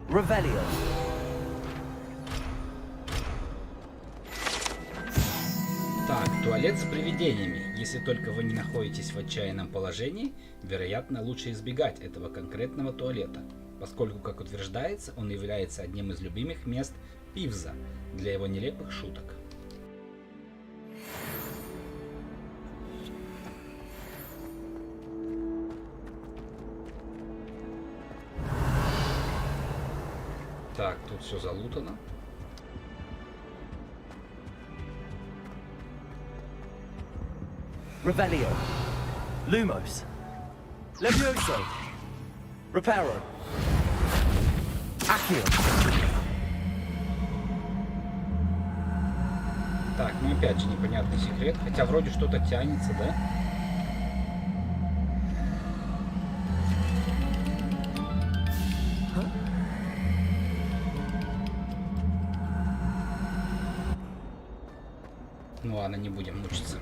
Revelio. Так, туалет с привидениями. Если только вы не находитесь в отчаянном положении, вероятно, лучше избегать этого конкретного туалета, поскольку, как утверждается, он является одним из любимых мест Пивза для его нелепых шуток. Так, тут все залутано. Revelio. Lumos. Levioso. Reparo. Accio. Так, ну опять же непонятный секрет, хотя вроде что-то тянется, да? Ну ладно, не будем мучиться.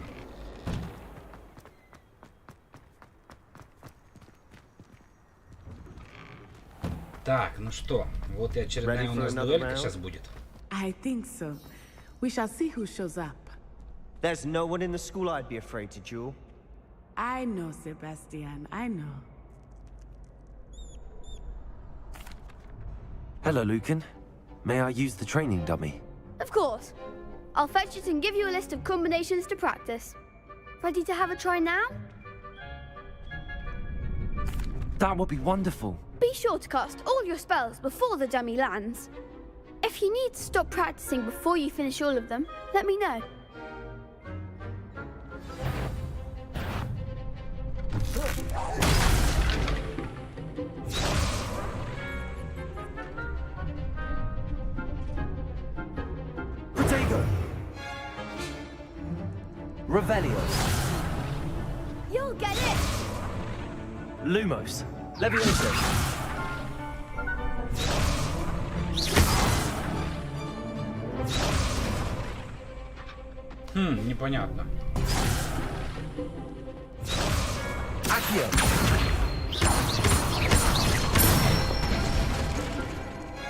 Так, ну что, вот и очередная у нас дуэлька сейчас будет. I think so. We shall see who shows up. There's no one in the school I'd be afraid to duel. I know, Sebastian, I know. Hello, Lucan. May I use the training dummy? Of course. I'll fetch it and give you a list of combinations to practice. Ready to have a try now? That would be wonderful. Be sure to cast all your spells before the dummy lands. If you need to stop practicing before you finish all of them, let me know. Protego. Revelio. You'll get it! Lumos. Levioso. Непонятно. Accio.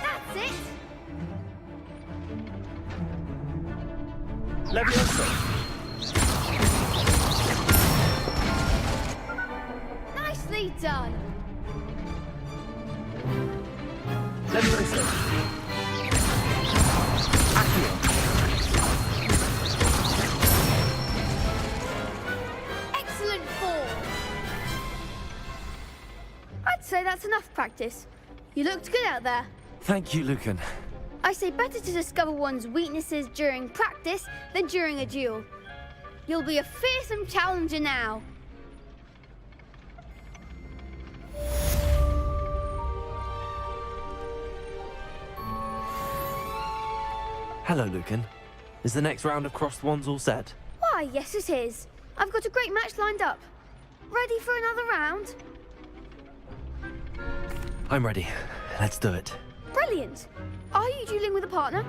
That's it! Levioso. Nicely done! Levioso. Accio. Excellent form! I'd say that's enough practice. You looked good out there. Thank you, Lucan. I say better to discover one's weaknesses during practice than during a duel. You'll be a fearsome challenger now. Hello, Lucan. Is the next round of Crossed Wands all set? Why, yes it is. I've got a great match lined up. Ready for another round? I'm ready. Let's do it. Brilliant. Are you dueling with a partner?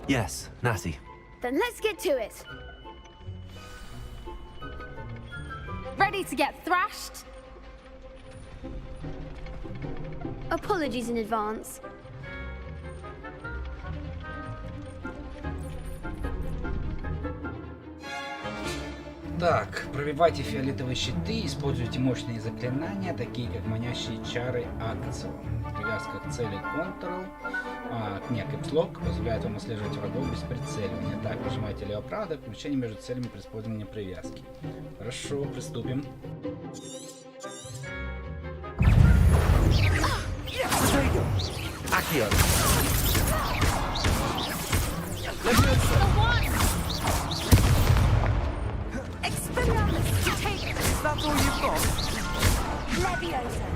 Yes, Natty. Then let's get to it. Ready to get thrashed? Apologies in advance. Так, пробивайте фиолетовые щиты, используйте мощные заклинания, такие как манящие чары акцию. Привязка к цели Ctrl, Caps Lock позволяет вам отслеживать врагов без прицеливания. Так, нажимайте лево-право, включение между целями при использовании привязки. Хорошо, приступим. Accio. Is that all you've got? Leviosa.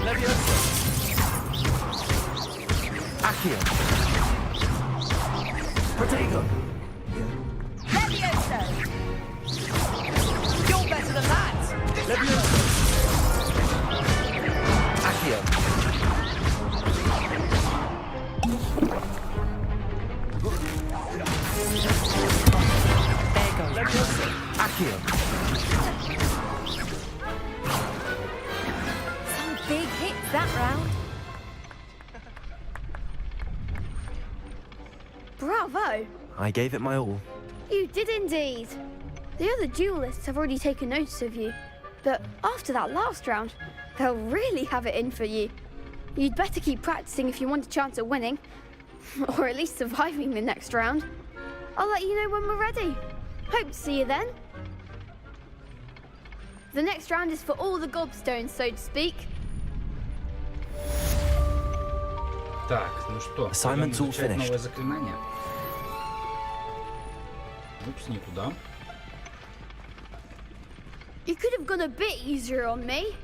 Leviosa. Accio. Protego. Leviosa. You're better than that. Leviosa. Accio. Accio. Some big hits that round. Bravo! I gave it my all. You did indeed. The other duelists have already taken notice of you, but after that last round, they'll really have it in for you. You'd better keep practicing if you want a chance at winning, or at least surviving the next round. I'll let you know when we're ready. Hope to see you then. The next round is for all the gobstones, so to speak. Так, ну что, Assignment's all изучать новое finished. заклинание. Упс, не туда. You could have gone a bit easier on me.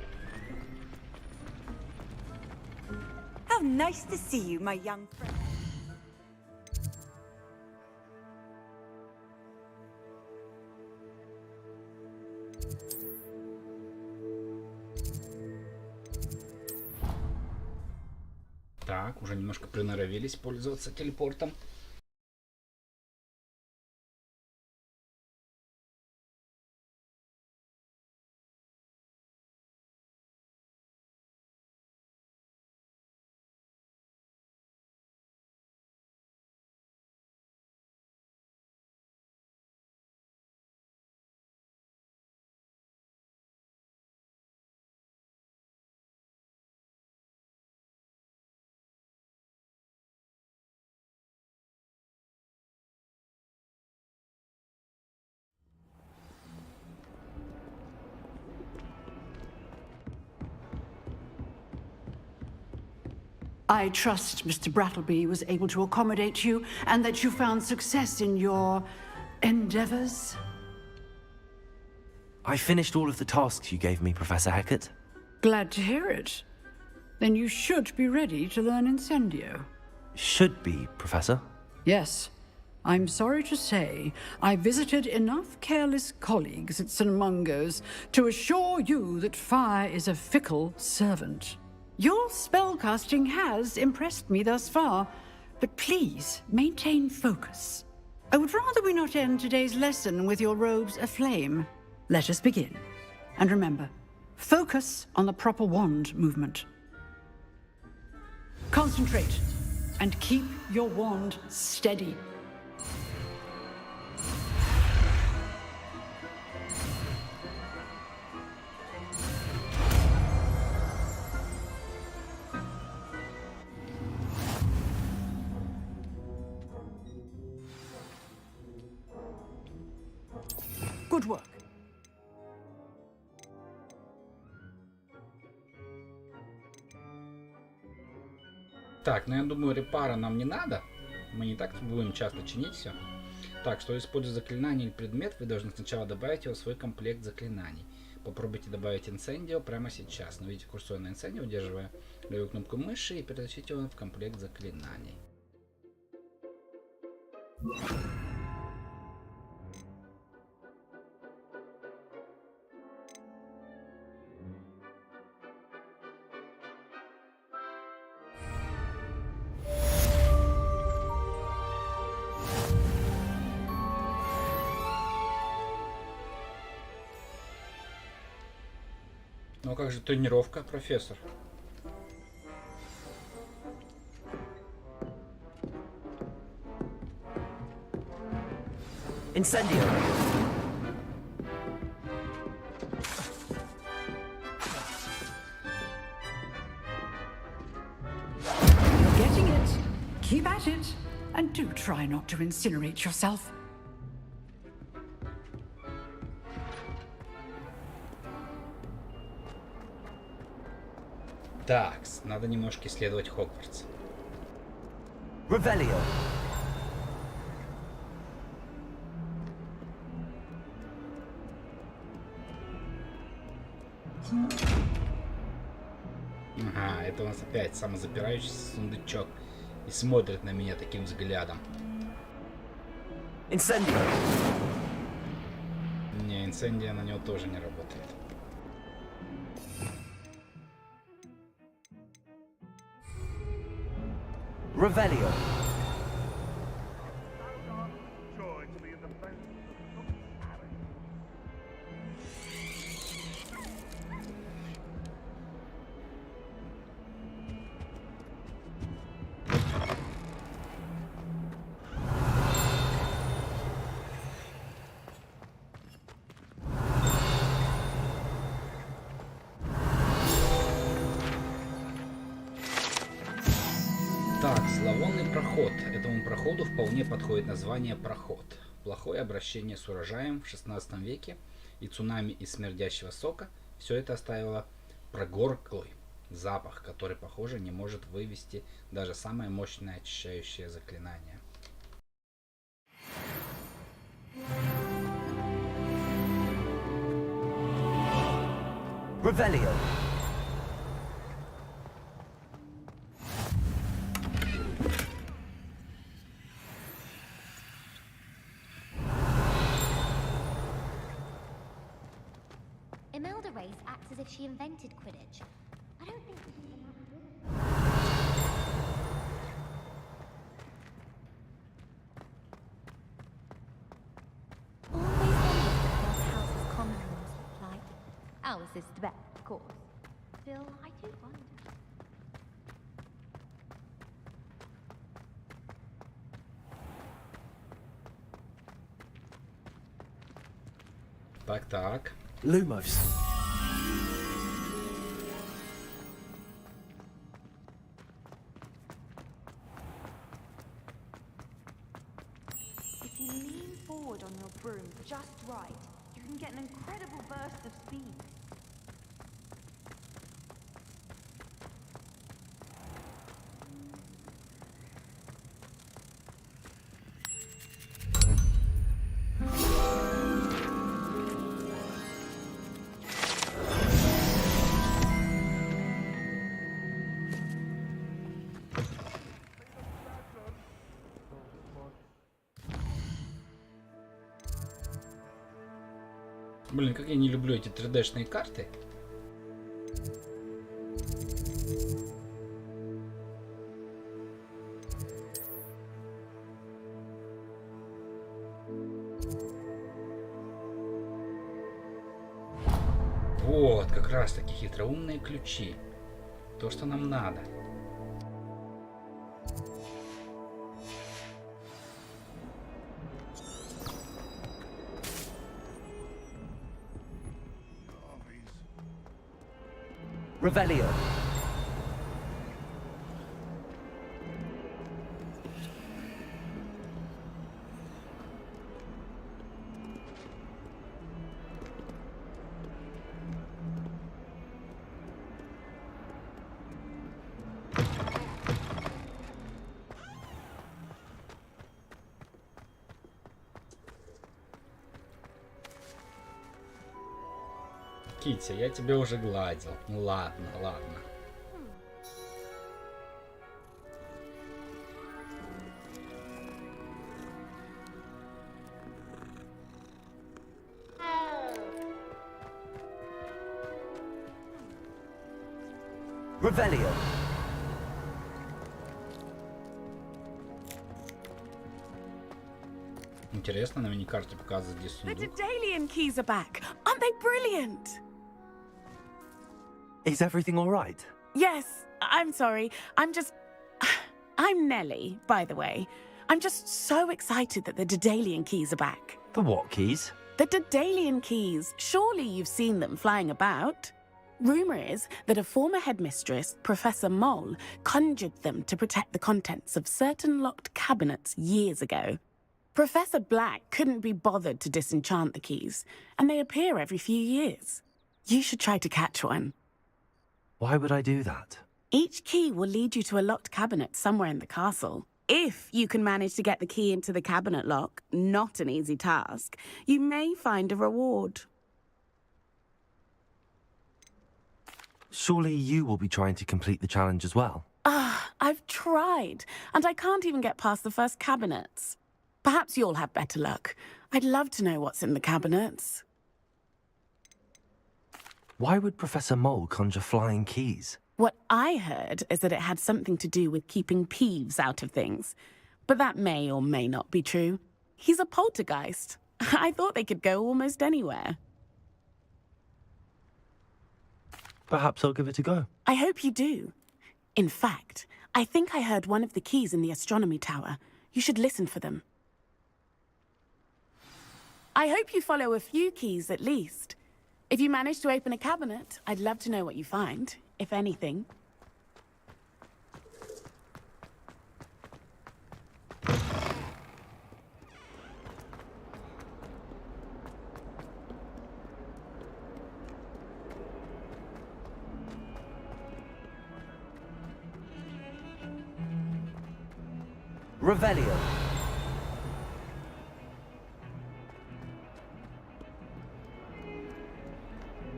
How nice to see you, my young friend. Так, уже немножко приноровились пользоваться телепортом. I trust Mr. Brattleby was able to accommodate you and that you found success in your endeavors. I finished all of the tasks you gave me, Professor Hecat. Glad to hear it. Then you should be ready to learn Incendio. Should be, Professor. Yes. I'm sorry to say I visited enough careless colleagues at St. Mungo's to assure you that fire is a fickle servant. Your spellcasting has impressed me thus far, but please maintain focus. I would rather we not end today's lesson with your robes aflame. Let us begin. And remember, focus on the proper wand movement. Concentrate and keep your wand steady. Good work. Так, ну я думаю, репара нам не надо. Мы не так будем часто чинить все. Так, что используя заклинание или предмет, вы должны сначала добавить его в свой комплект заклинаний. Попробуйте добавить инсендио прямо сейчас. Наведите курсор на инсендио, удерживая левую кнопку мыши и перетащите его в комплект заклинаний. Ну а как же тренировка, профессор? Incendio. You're getting it. Keep at it. And do try not to incinerate yourself. Так, надо немножко исследовать Хогвартс. Revelio. Ага, это у нас опять самозапирающийся сундучок. И смотрит на меня таким взглядом. Incendio. Не, инсендия на него тоже не работает. Revelio. Так, зловонный проход. Этому проходу вполне подходит название проход. Плохое обращение с урожаем в 16 веке и цунами из смердящего сока — все это оставило прогорклый запах, который, похоже, не может вывести даже самое мощное очищающее заклинание. Revelio. Imelda Race acts as if she invented Quidditch. I don't think this is enough. Always wondered what the house's common rooms look like. Ours is the best, of course. Still, I do wonder. Так. Lumos. If you lean forward on your broom just right, you can get an incredible burst of speed. Блин, как я не люблю эти 3D-шные карты. Вот, как раз таки хитроумные ключи. То, что нам надо. Revelio. Китти, я тебя уже гладил. Ну ладно, ладно. Revelio. Интересно, на миникарте показывает, где The сундук. Daedalian keys are back. Aren't they brilliant? Is everything all right? Yes, I'm sorry. I'm Nellie, by the way. I'm just so excited that the Daedalian keys are back. The what keys? The Daedalian keys. Surely you've seen them flying about. Rumour is that a former headmistress, Professor Mole, conjured them to protect the contents of certain locked cabinets years ago. Professor Black couldn't be bothered to disenchant the keys, and they appear every few years. You should try to catch one. Why would I do that? Each key will lead you to a locked cabinet somewhere in the castle. If you can manage to get the key into the cabinet lock, not an easy task, you may find a reward. Surely you will be trying to complete the challenge as well. I've tried, and I can't even get past the first cabinets. Perhaps you'll have better luck. I'd love to know what's in the cabinets. Why would Professor Mole conjure flying keys? What I heard is that it had something to do with keeping Peeves out of things. But that may or may not be true. He's a poltergeist. I thought they could go almost anywhere. Perhaps I'll give it a go. I hope you do. In fact, I think I heard one of the keys in the astronomy tower. You should listen for them. I hope you follow a few keys at least. If you manage to open a cabinet, I'd love to know what you find, if anything. Revelio.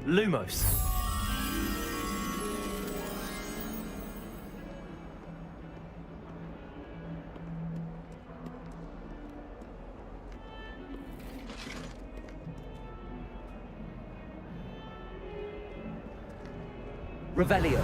Lumos. Revelio.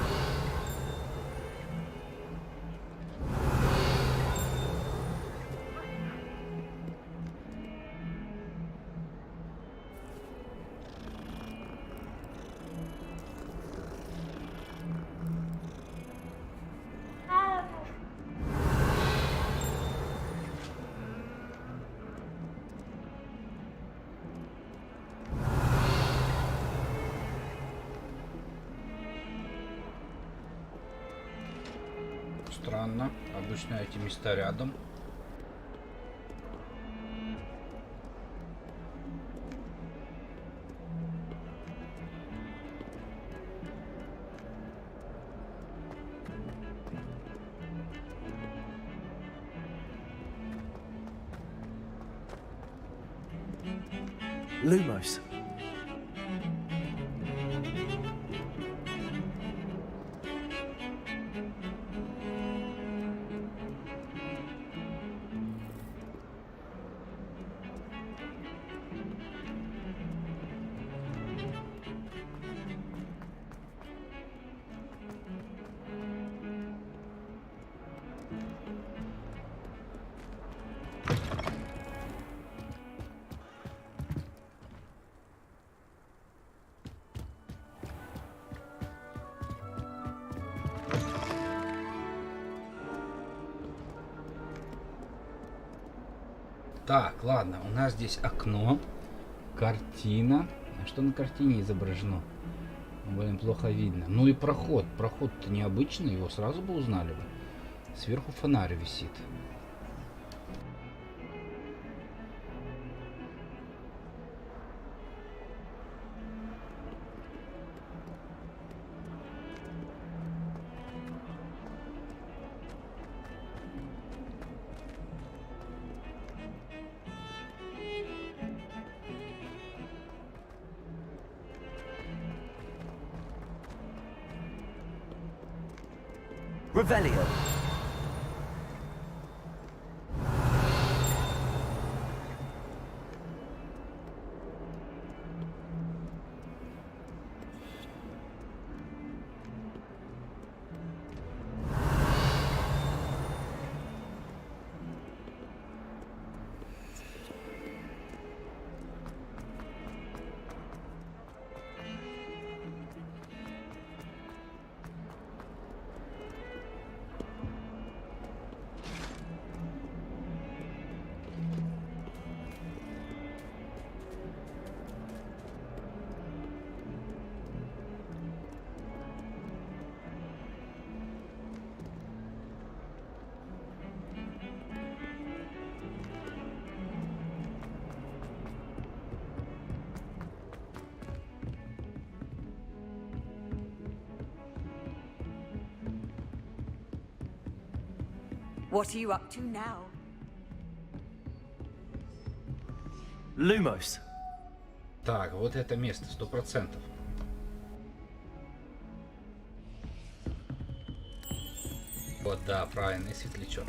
Странно. Обычно эти места рядом. Lumos. Так, ладно, у нас здесь окно, картина. А что на картине изображено? Блин, плохо видно. Ну и проход. Проход-то необычный, его сразу бы узнали бы. Сверху фонарь висит. Revelio. What are you up to now? Lumos. Так, вот это место, 100%. Вот, да, правильный светлячок.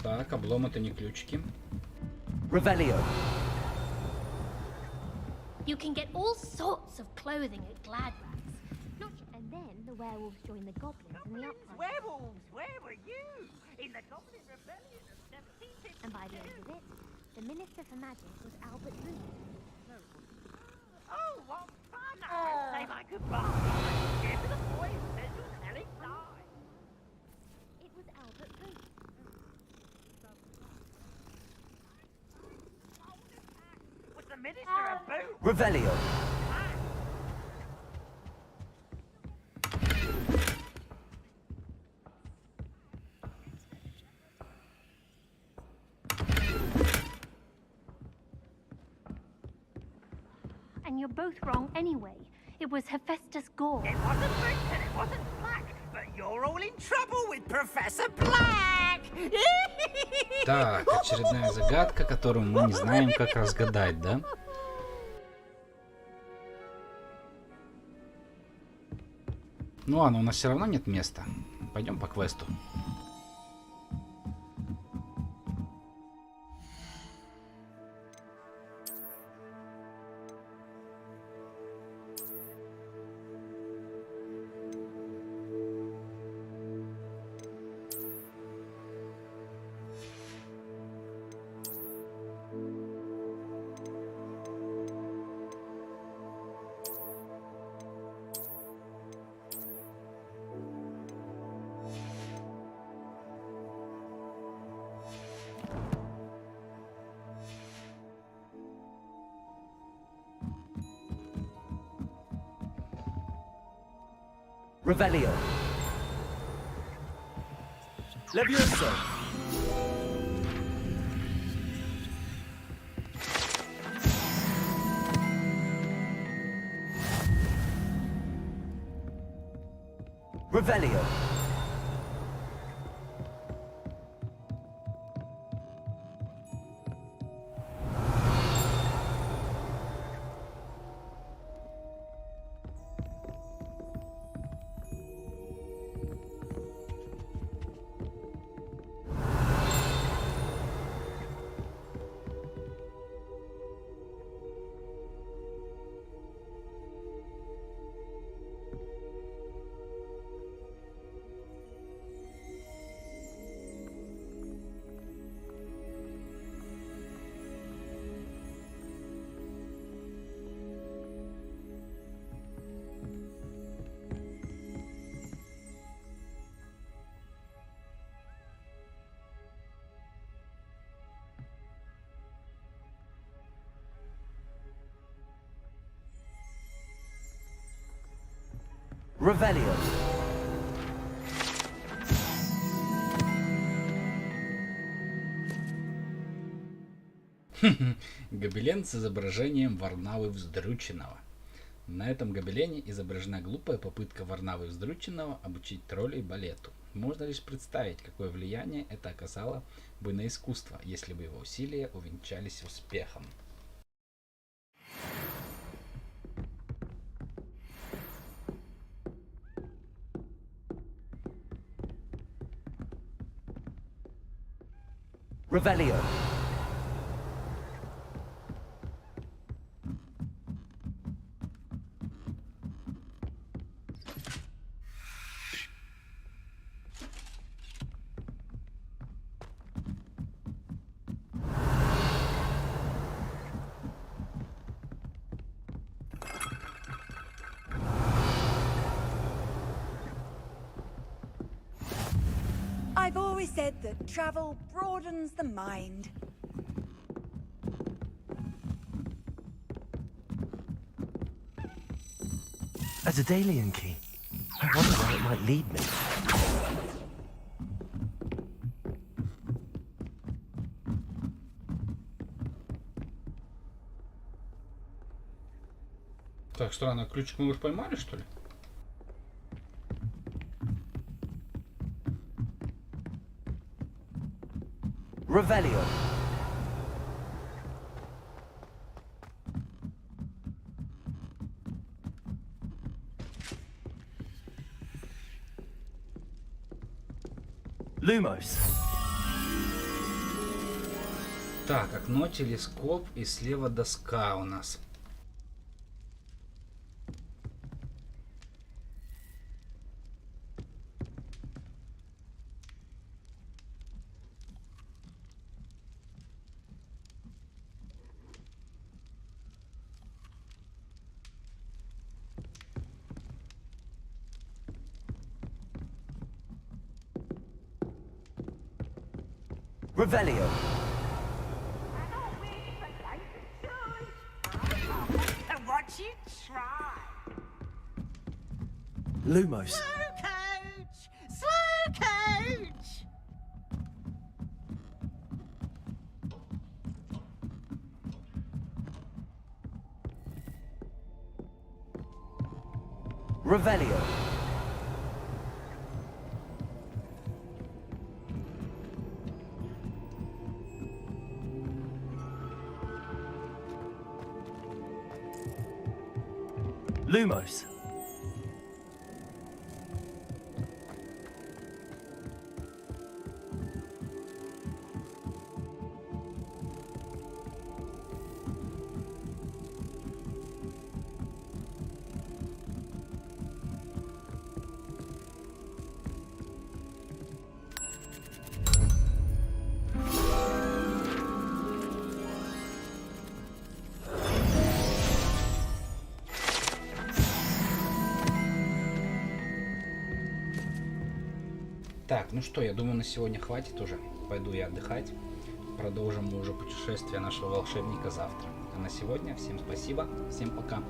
Так, облом это не ключики. Revelio. You can get all sorts of clothing at Gladrags. And then the werewolves join the goblins in the uprising. Werewolves, where were you? In the Goblin Rebellion of 1750. And by the end of it, the Minister for Magic was Albert Boone. Oh, what fun! I'll say my goodbye. Give me the boy who says you'll telling lies. It was Albert Boone. Was the Minister a boot? Revelio. And you're both wrong anyway. It was Hephaestus Gore. It wasn't Brent and it wasn't Black, but you're all in trouble with Professor Black! Так, очередная загадка, которую мы не знаем, как разгадать, да? Ну ладно, у нас все равно нет места. Пойдем по квесту. Revelio. Levioso. Revelio. Revelio. Гобелен с изображением Варнавы Вздрюченного. На этом гобелене изображена глупая попытка Варнавы Вздрюченного обучить троллей балету. Можно лишь представить, какое влияние это оказало бы на искусство, если бы его усилия увенчались успехом. Revelio. I've always said that travel broadens the mind. A Daedalian key. I wonder where it might lead me. Так, странно, ключик мы уже поймали, что ли? Revelio. Lumos. Так, окно, телескоп и слева доска у нас. Revelio. What you try? Lumos. Slow coach! Slow coach! Revelio. Lumos. Так, ну что, я думаю, на сегодня хватит уже. Пойду я отдыхать. Продолжим мы уже путешествие нашего волшебника завтра. А на сегодня всем спасибо, всем пока.